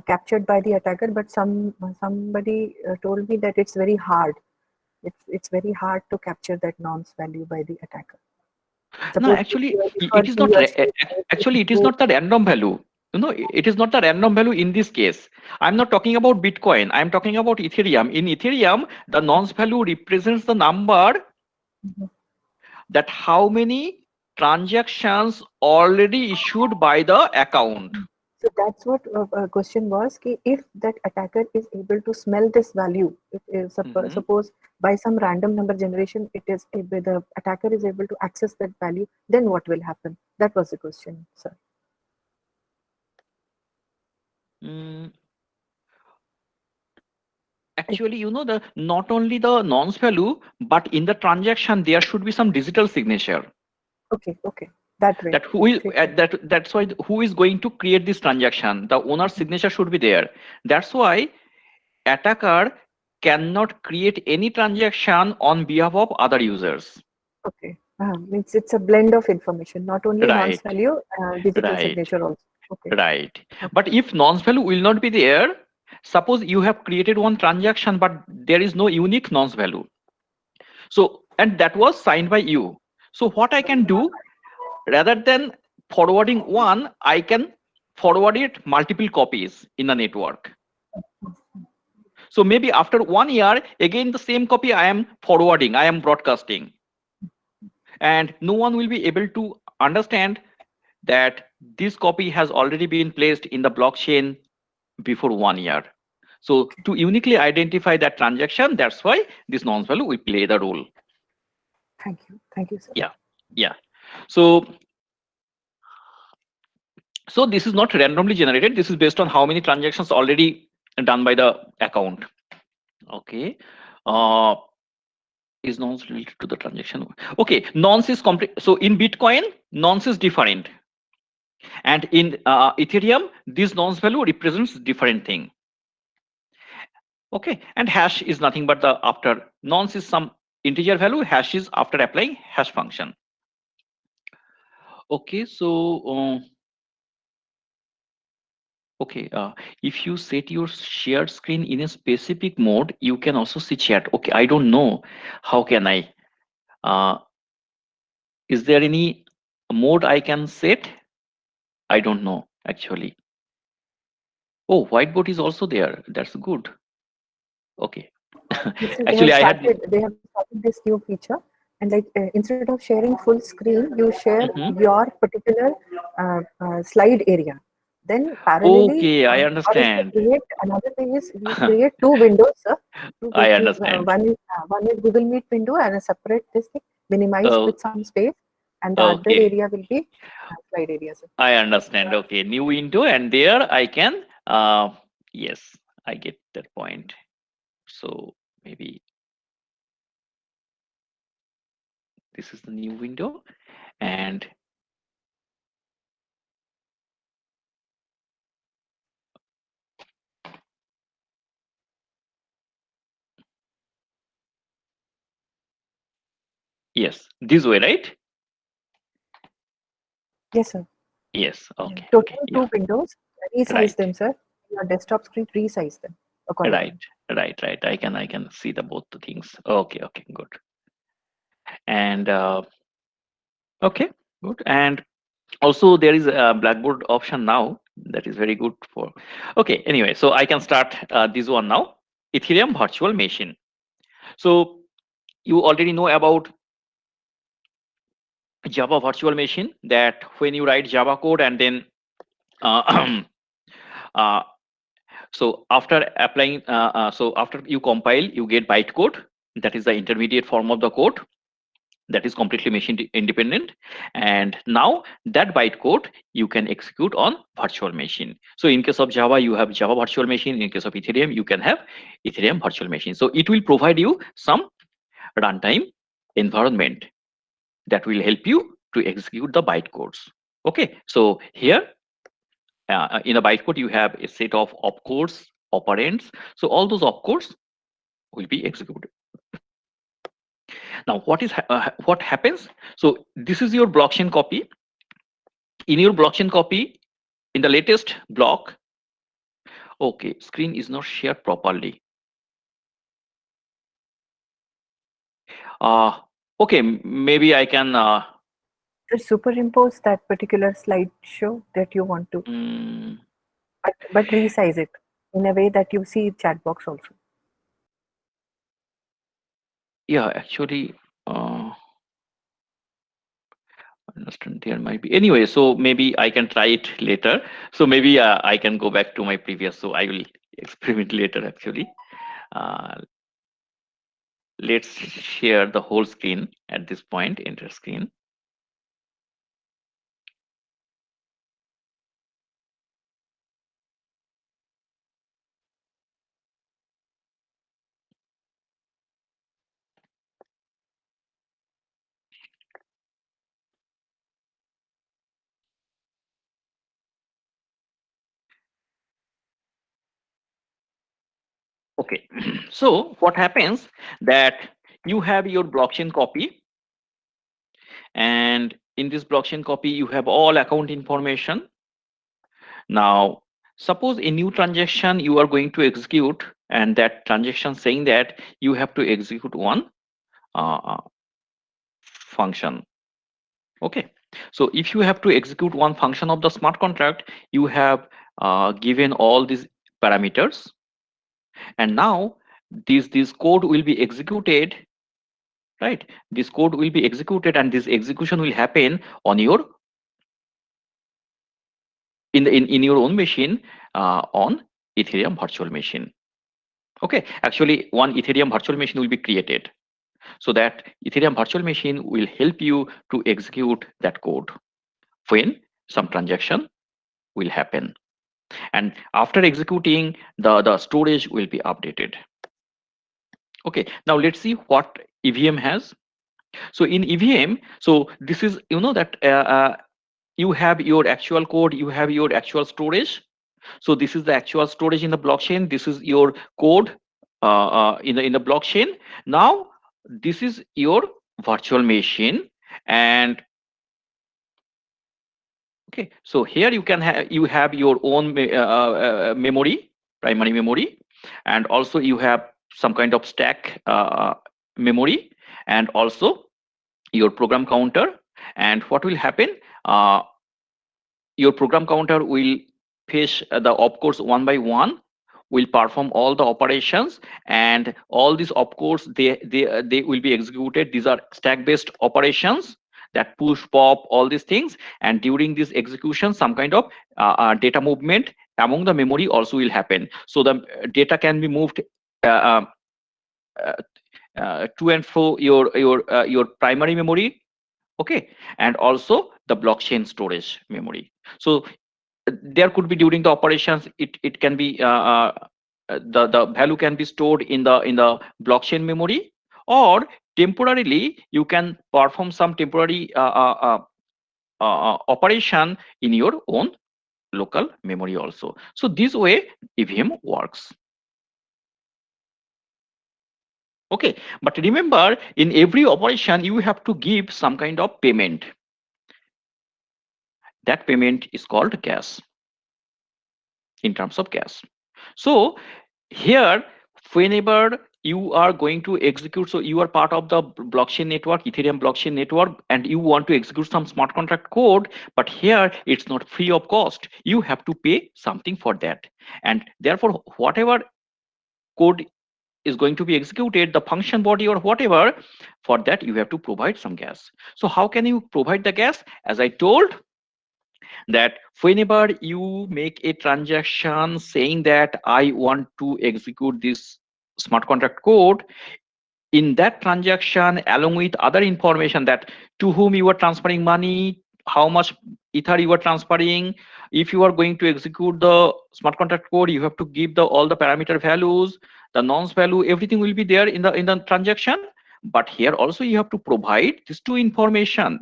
captured by the attacker, but somebody told me that it's very hard. It's very hard to capture that nonce value by the attacker. No, Suppose actually, it is not. Actually, it is not the random value. It is not the random value in this case. I'm not talking about Bitcoin. I'm talking about Ethereum. In Ethereum, the nonce value represents the number that how many transactions already issued by the account. So that's what question was. If that attacker is able to smell this value, suppose by some random number generation, the attacker is able to access that value, then what will happen? That was the question, sir. Actually, the not only the nonce value, but in the transaction there should be some digital signature. Okay. That way. That who is that's why who is going to create this transaction? The owner's signature should be there. That's why attacker cannot create any transaction on behalf of other users. Okay. Means it's a blend of information, not only nonce Right. value, digital Right. signature also. Okay. Right. But if nonce value will not be there, suppose you have created one transaction, but there is no unique nonce value. So, and that was signed by you. So what I can do, rather than forwarding one, I can forward it multiple copies in the network. So maybe after 1 year, again the same copy I am forwarding, I am broadcasting. And no one will be able to understand that this copy has already been placed in the blockchain before 1 year. So to uniquely identify that transaction, that's why this nonce value will play the role. Thank you, sir. Yeah. So this is not randomly generated. This is based on how many transactions already done by the account. Okay. Is nonce related to the transaction? Okay, nonce is complete. So in Bitcoin, nonce is different, and in Ethereum, this nonce value represents different thing. Okay, and hash is nothing but the after nonce is some integer value, hash is after applying hash function. Okay, so okay, if you set your shared screen in a specific mode, you can also see chat. Okay, I don't know how can I. Is there any mode I can set? I don't know actually. Oh, whiteboard is also there. That's good. Okay. Actually, They have started this new feature, and instead of sharing full screen, you share your particular slide area. Then parallelly, Okay, I or if you understand. create another thing is you create two windows, sir. I Which is understand. one is Google Meet window and a separate this thing minimized Oh, with some space, and the other okay. area will be slide area, sir. I understand. Okay, new window, and there I can. Yes, I get that point. So maybe this is the new window, and yes, this way, right? Yes, sir. Yes. Yeah. Okay. Total Okay. Yeah. two windows. Resize Right. them, sir. Your desktop screen, resize them Right. accordingly. Right. I can see the both the things. Okay. Okay. Good. And okay. Good. And also there is a Blackboard option now. That is very good for. Okay. Anyway, so I can start this one now. Ethereum virtual machine. So you already know about Java virtual machine, that when you write Java code and then uh, uh, so after applying so after you compile, you get bytecode. That is the intermediate form of the code, that is completely machine independent, and now that bytecode you can execute on virtual machine. So in case of Java, you have Java virtual machine. In case of Ethereum, you can have Ethereum virtual machine. So it will provide you some runtime environment that will help you to execute the bytecodes. Okay, so here in a bytecode you have a set of opcodes, operands. So all those opcodes will be executed. Now what happens? So this is your blockchain copy. In your blockchain copy, in the latest block, okay, screen is not shared properly. Uh, okay, maybe I can. Just superimpose that particular slideshow that you want to, Mm, but resize it in a way that you see chat box also. yeah, actually, understand there might be. Anyway, so maybe I can try it later. So maybe I can go back to my previous. So I will experiment later. Actually, uh, let's share the whole screen at this point. Enter screen. Okay, so what happens that you have your blockchain copy, and in this blockchain copy you have all account information. Now suppose a new transaction you are going to execute, and that transaction saying that you have to execute one uh, function. Okay, so if you have to execute one function of the smart contract, you have given all these parameters, and now this code will be executed, right? This code will be executed, and this execution will happen on your in your own machine on Ethereum virtual machine. Okay, actually one Ethereum virtual machine will be created, so that Ethereum virtual machine will help you to execute that code when some transaction will happen, and after executing, the storage will be updated. Okay, now let's see what EVM has. So in EVM, so this is, you know, that you have your actual code, you have your actual storage. So this is the actual storage in the blockchain. This is your code in the blockchain. Now this is your virtual machine, and okay, so here you have your own memory, primary memory, and also you have some kind of stack memory, and also your program counter. And what will happen? Your program counter will fetch the opcodes one by one, will perform all the operations, and all these opcodes they will be executed. These are stack based operations. that push, pop, all these things, and during this execution some kind of data movement among the memory also will happen. So the data can be moved to and fro your primary memory, okay, and also the blockchain storage memory. So there could be during the operations, it can be the value can be stored in the blockchain memory, or temporarily you can perform some temporary operation in your own local memory also. So this way EVM works. Okay, but remember, in every operation you have to give some kind of payment. That payment is called gas, in terms of gas. So here, whenever you are going to execute, so you are part of the blockchain network, Ethereum blockchain network, and you want to execute some smart contract code, but here it's not free of cost. You have to pay something for that. And therefore, whatever code is going to be executed, the function body or whatever, for that you have to provide some gas. So how can you provide the gas? As I told, that whenever you make a transaction saying that I want to execute this smart contract code, in that transaction, along with other information, that to whom you are transferring money, how much ether you are transferring, if you are going to execute the smart contract code, you have to give the all the parameter values, the nonce value, everything will be there in the transaction. But here also you have to provide these two information.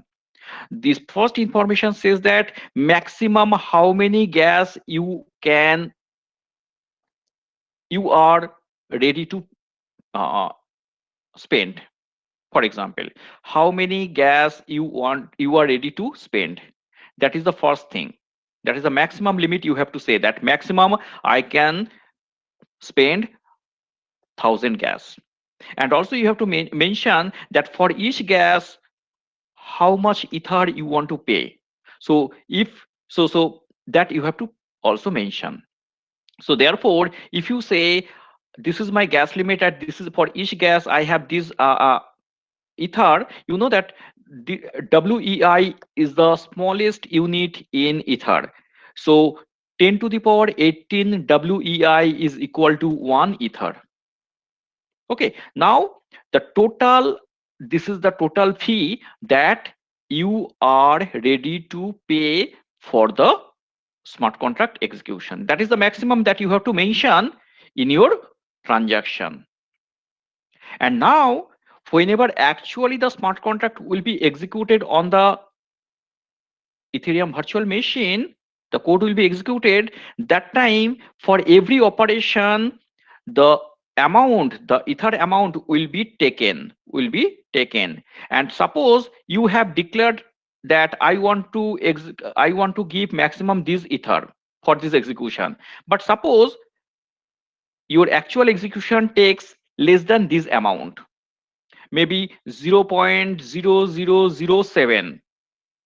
This first information says that maximum how many gas you are ready to uh, spend. For example, how many gas you are ready to spend. That is the first thing. That is the maximum limit. You have to say that maximum I can spend 1,000 gas. And also you have to mention that for each gas how much ether you want to pay. So if so that you have to also mention. So therefore, if you say this is my gas limit, at this is for each gas I have this ether, you know that the WEI is the smallest unit in ether. So 10 to the power 18 WEI is equal to 1 ether. Okay, now the total, this is the total fee that you are ready to pay for the smart contract execution. That is the maximum that you have to mention in your transaction. And now whenever actually the smart contract will be executed on the Ethereum virtual machine, the code will be executed. That time, for every operation, the amount, the ether amount will be taken, and suppose you have declared that I want to give maximum this ether for this execution, but suppose your actual execution takes less than this amount, maybe 0.0007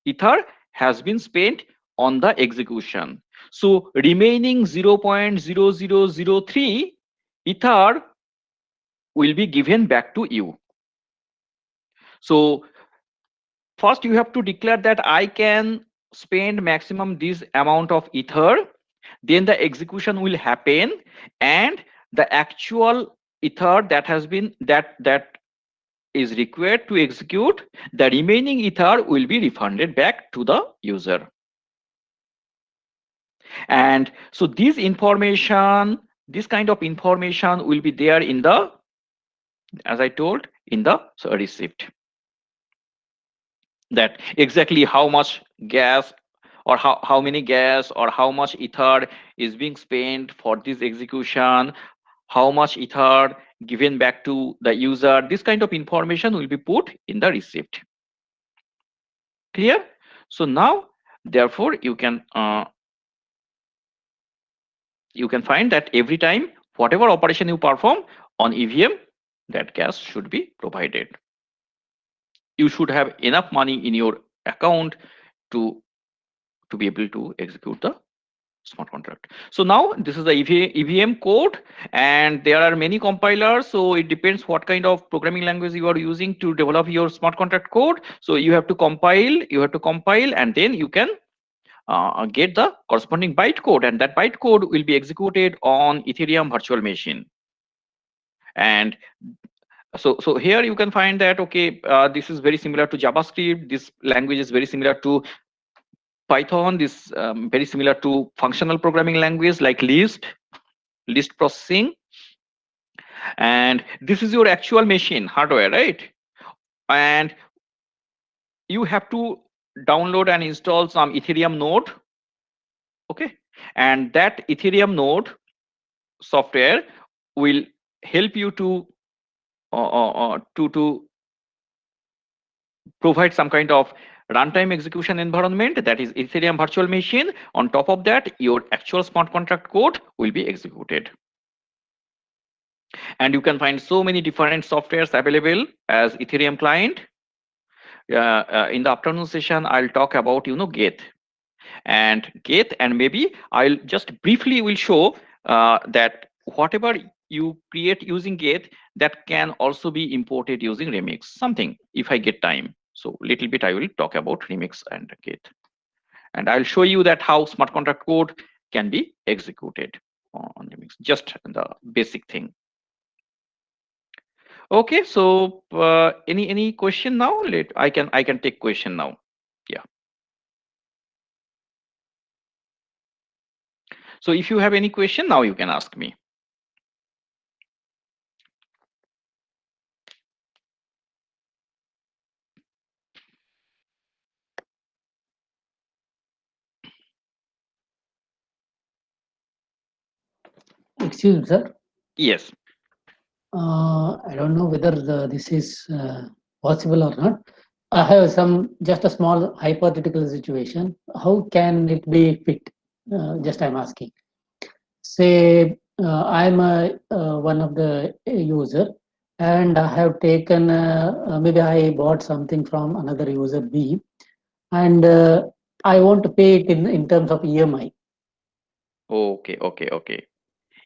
ether has been spent on the execution. So remaining 0.0003 ether will be given back to you. So first you have to declare that I can spend maximum this amount of ether, then the execution will happen, and the actual ether that has been that is required to execute, the remaining ether will be refunded back to the user. And so this kind of information will be there in the, as I told, in the receipt, that exactly how much gas or how many gas or how much ether is being spent for this execution, how much ether given back to the user. This kind of information will be put in the receipt. Clear? So now therefore you can find that every time whatever operation you perform on EVM, that gas should be provided. You should have enough money in your account to be able to execute the smart contract. So now this is the EVM code, and there are many compilers. So it depends what kind of programming language you are using to develop your smart contract code. So you have to compile, and then you can get the corresponding bytecode, and that bytecode will be executed on Ethereum virtual machine. And so here you can find that, okay, this is very similar to JavaScript. This language is very similar to Python. This very similar to functional programming language like list processing. And this is your actual machine hardware, right? And you have to download and install some Ethereum node. Okay, and that Ethereum node software will help you to provide some kind of runtime execution environment, that is Ethereum virtual machine. On top of that, your actual smart contract code will be executed. And you can find so many different softwares available as Ethereum client. In the afternoon session, I'll talk about Geth, and maybe I'll just briefly will show that whatever you create using Geth, that can also be imported using Remix, something if I get time. So little bit I will talk about Remix and Geth, and I'll show you that how smart contract code can be executed on Remix, just the basic thing. Okay, so any question now? I can take question now. Yeah. So if you have any question now, you can ask me. Excuse me, sir. Yes. I don't know whether this is possible or not. I have just a small hypothetical situation. How can it be fit? Just I'm asking. Say I'm one of the user, and I have taken maybe I bought something from another user B, and I want to pay it in terms of EMI. Okay.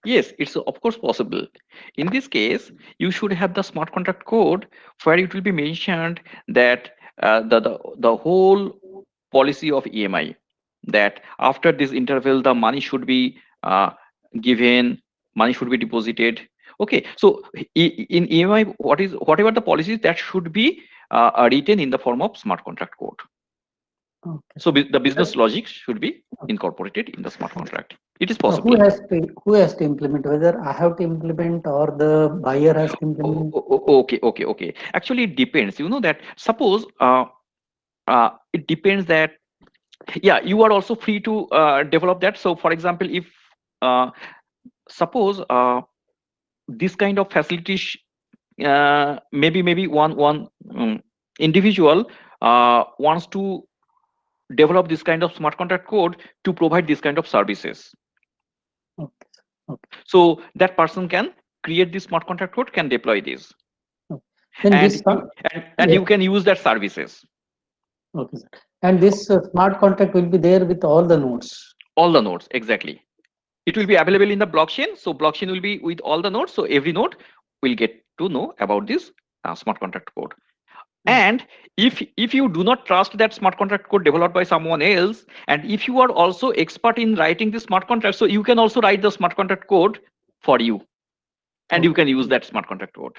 Yes, it's of course possible. In this case, you should have the smart contract code where it will be mentioned that the whole policy of EMI, that after this interval the money should be given, money should be deposited. Okay, so in EMI, whatever the policies, that should be written in the form of smart contract code. Okay. So the business logic should be incorporated in the smart contract. It is possible. Who has to implement? Whether I have to implement or the buyer has to implement? Okay. Actually, it depends. You know that suppose it depends that, yeah, you are also free to develop that. So for example, if suppose this kind of facilities, maybe one individual wants to develop this kind of smart contract code to provide this kind of services. Okay. So that person can create this smart contract code, can deploy this, Then and you can use that services. Okay, sir. And this smart contract will be there with all the nodes. All the nodes, exactly. It will be available in the blockchain. So blockchain will be with all the nodes. So every node will get to know about this smart contract code. And if you do not trust that smart contract code developed by someone else, and if you are also expert in writing the smart contract, so you can also write the smart contract code for you, and you can use that smart contract code.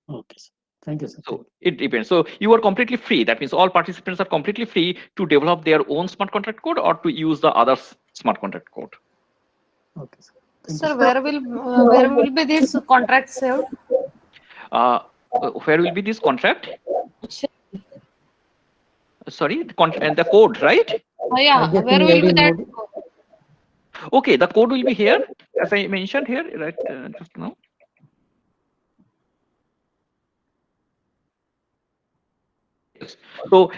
Okay, sir. Thank you, sir. So it depends. So you are completely free. That means all participants are completely free to develop their own smart contract code or to use the other smart contract code. Okay, sir. Sir, where will be this contract saved? Where will be this contract? Sorry, the code, right? Yeah, where will be that? Okay, the code will be here, as I mentioned here, right? Just now. So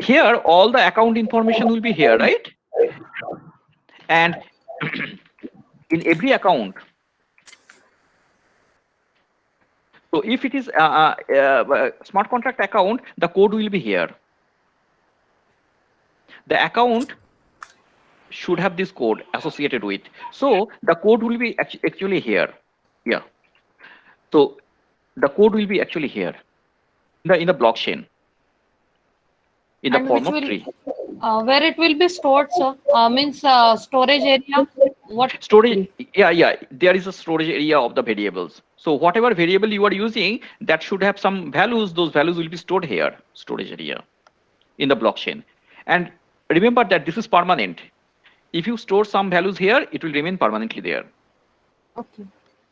here, all the account information will be here, right? And in every account, so if it is smart contract account, the code will be here. The account should have this code associated with. So the code will be actually here. Yeah. So the code will be actually here in the blockchain in the And form which of will, tree. where it will be stored, sir? Means storage area. What? Storage, yeah, there is a storage area of the variables. So whatever variable you are using, that should have some values. Those values will be stored here, storage area in the blockchain. And remember that this is permanent. If you store some values here, it will remain permanently there. Okay.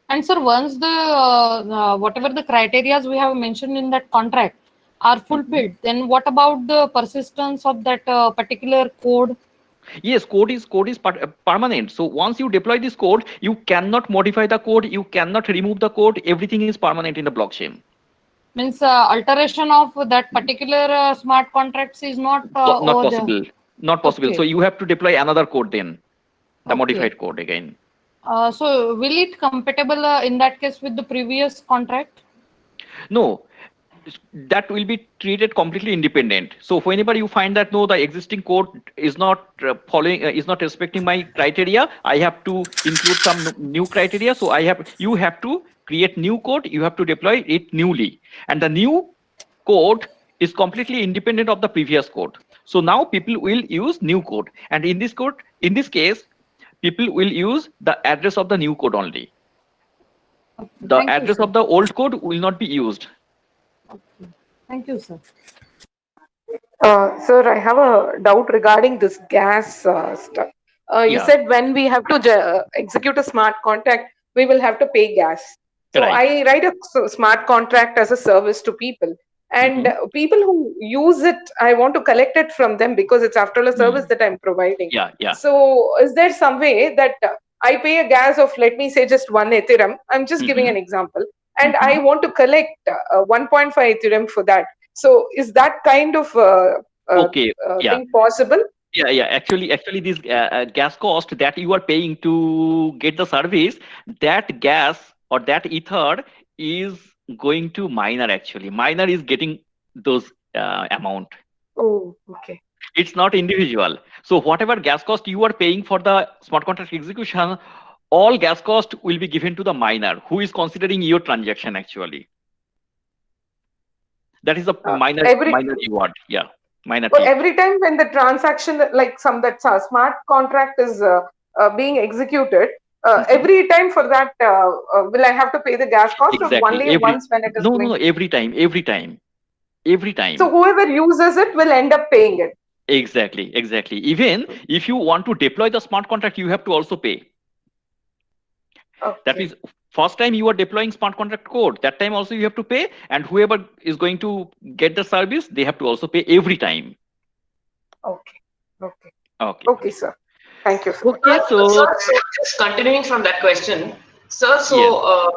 And sir, once the whatever the criterias we have mentioned in that contract are fulfilled, then what about the persistence of that particular code? Yes, code is permanent. So once you deploy this code, you cannot modify the code, you cannot remove the code. Everything is permanent in the blockchain. Means alteration of that particular smart contracts is not Not over there. possible. Not possible. Okay. So you have to deploy another code then, the Okay. modified code again. So will it compatible in that case with the previous contract? No, that will be treated completely independent. So whenever you find that no, the existing code is not is not respecting my criteria, I have to include some new criteria. So you have to create new code, you have to deploy it newly, and the new code is completely independent of the previous code. So now people will use new code, and in this case, people will use the address of the new code only. Okay. The Thank you, address sir. of the old code will not be used. Okay. Thank you, sir. Sir, I have a doubt regarding this gas stuff. You Yeah, said when we have to execute a smart contract, we will have to pay gas. So right. I write a smart contract as a service to people, and people who use it, I want to collect it from them because it's after all a service that I'm providing. Yeah. So is there some way that I pay a gas of, let me say, just 1 Ethereum? I'm just giving an example, and I want to collect 1.5 Ethereum for that. So is that kind of Okay. Yeah. thing possible? Yeah. Actually, this gas cost that you are paying to get the service, that gas or that ether is going to miner. Actually, miner is getting those amount. Oh, okay. It's not individual. So whatever gas cost you are paying for the smart contract execution, all gas cost will be given to the miner who is considering your transaction. Actually, that is a miner reward. Yeah, miner So fee. every time when the transaction, like that smart contract is being executed, every time for that, will I have to pay the gas cost, or Exactly. only once when it is No. linked? Every time. So whoever uses it will end up paying it. Exactly. Even if you want to deploy the smart contract, you have to also pay. Okay. That is, first time you are deploying smart contract code, that time also you have to pay, and whoever is going to get the service, they have to also pay every time. Okay, sir. Thank you, sir. Okay, so just continuing from that question, sir. So,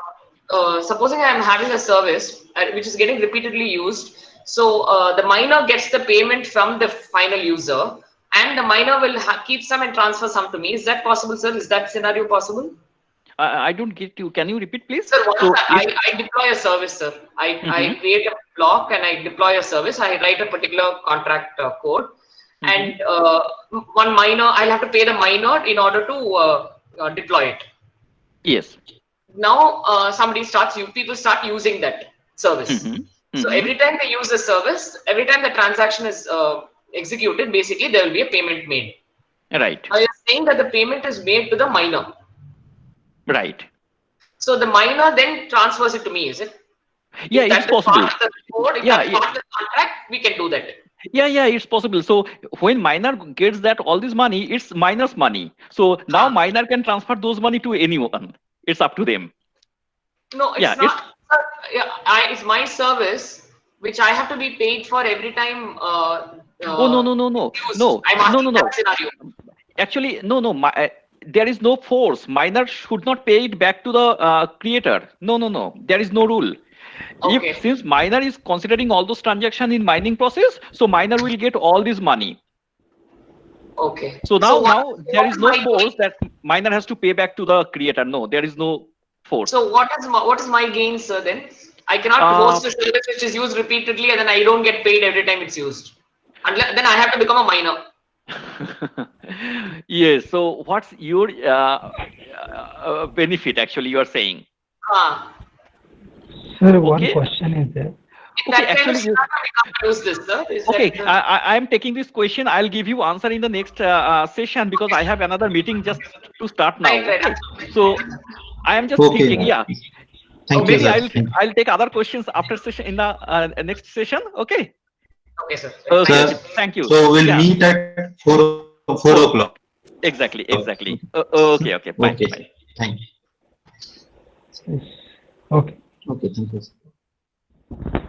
supposing I am having a service which is getting repeatedly used, so the miner gets the payment from the final user, and the miner will keep some and transfer some to me. Is that possible, sir? Is that scenario possible? I don't get you. Can you repeat, please? Sir, I deploy a service, sir. I create a block and I deploy a service. I write a particular contract code, and one miner, I'll have to pay the miner in order to deploy it. Yes. Now people start using that service. So every time they use the service, every time the transaction is executed, basically there will be a payment made. Right. Now you're saying that the payment is made to the miner. Right. So the miner then transfers it to me, is it? Yeah, it's possible. Part of the code, if that's part of the contract, we can do that. Yeah, it's possible. So when miner gets that all this money, it's miner's money. So now miner can transfer those money to anyone. It's up to them. No, it's not. It's my service which I have to be paid for every time. Oh no. I'm asking that scenario. Actually, no. There is no force. Miner should not pay it back to the creator. No. There is no rule. Okay. Since miner is considering all those transactions in mining process, so miner will get all this money. Okay. So now there is no force that miner has to pay back to the creator. No, there is no force. So what is my gain, sir? Then I cannot host a service which is used repeatedly and then I don't get paid every time it's used. Unless then I have to become a miner. Yes. So what's your benefit actually you are saying? Ah, Sir, one Okay. question is there. in Okay. that kind of Actually, you, scenario, we can't use this, sir. Is okay. that I am taking this question. I'll give you answer in the next session because I have another meeting just to start now. right? Right. Okay. Absolutely. So I am just Okay. thinking. Yeah. Thank you, Maybe sir. I'll take other questions after session in the next session. Okay. Okay, sir. Okay. Thank you, Sir, Okay. sir. Thank you. so we'll Yeah. meet at 4 4. o'clock. Exactly. Exactly. Okay. Okay. Bye. Okay, Bye. sir. Thank you. Yes. Okay. Okay, thank you, sir.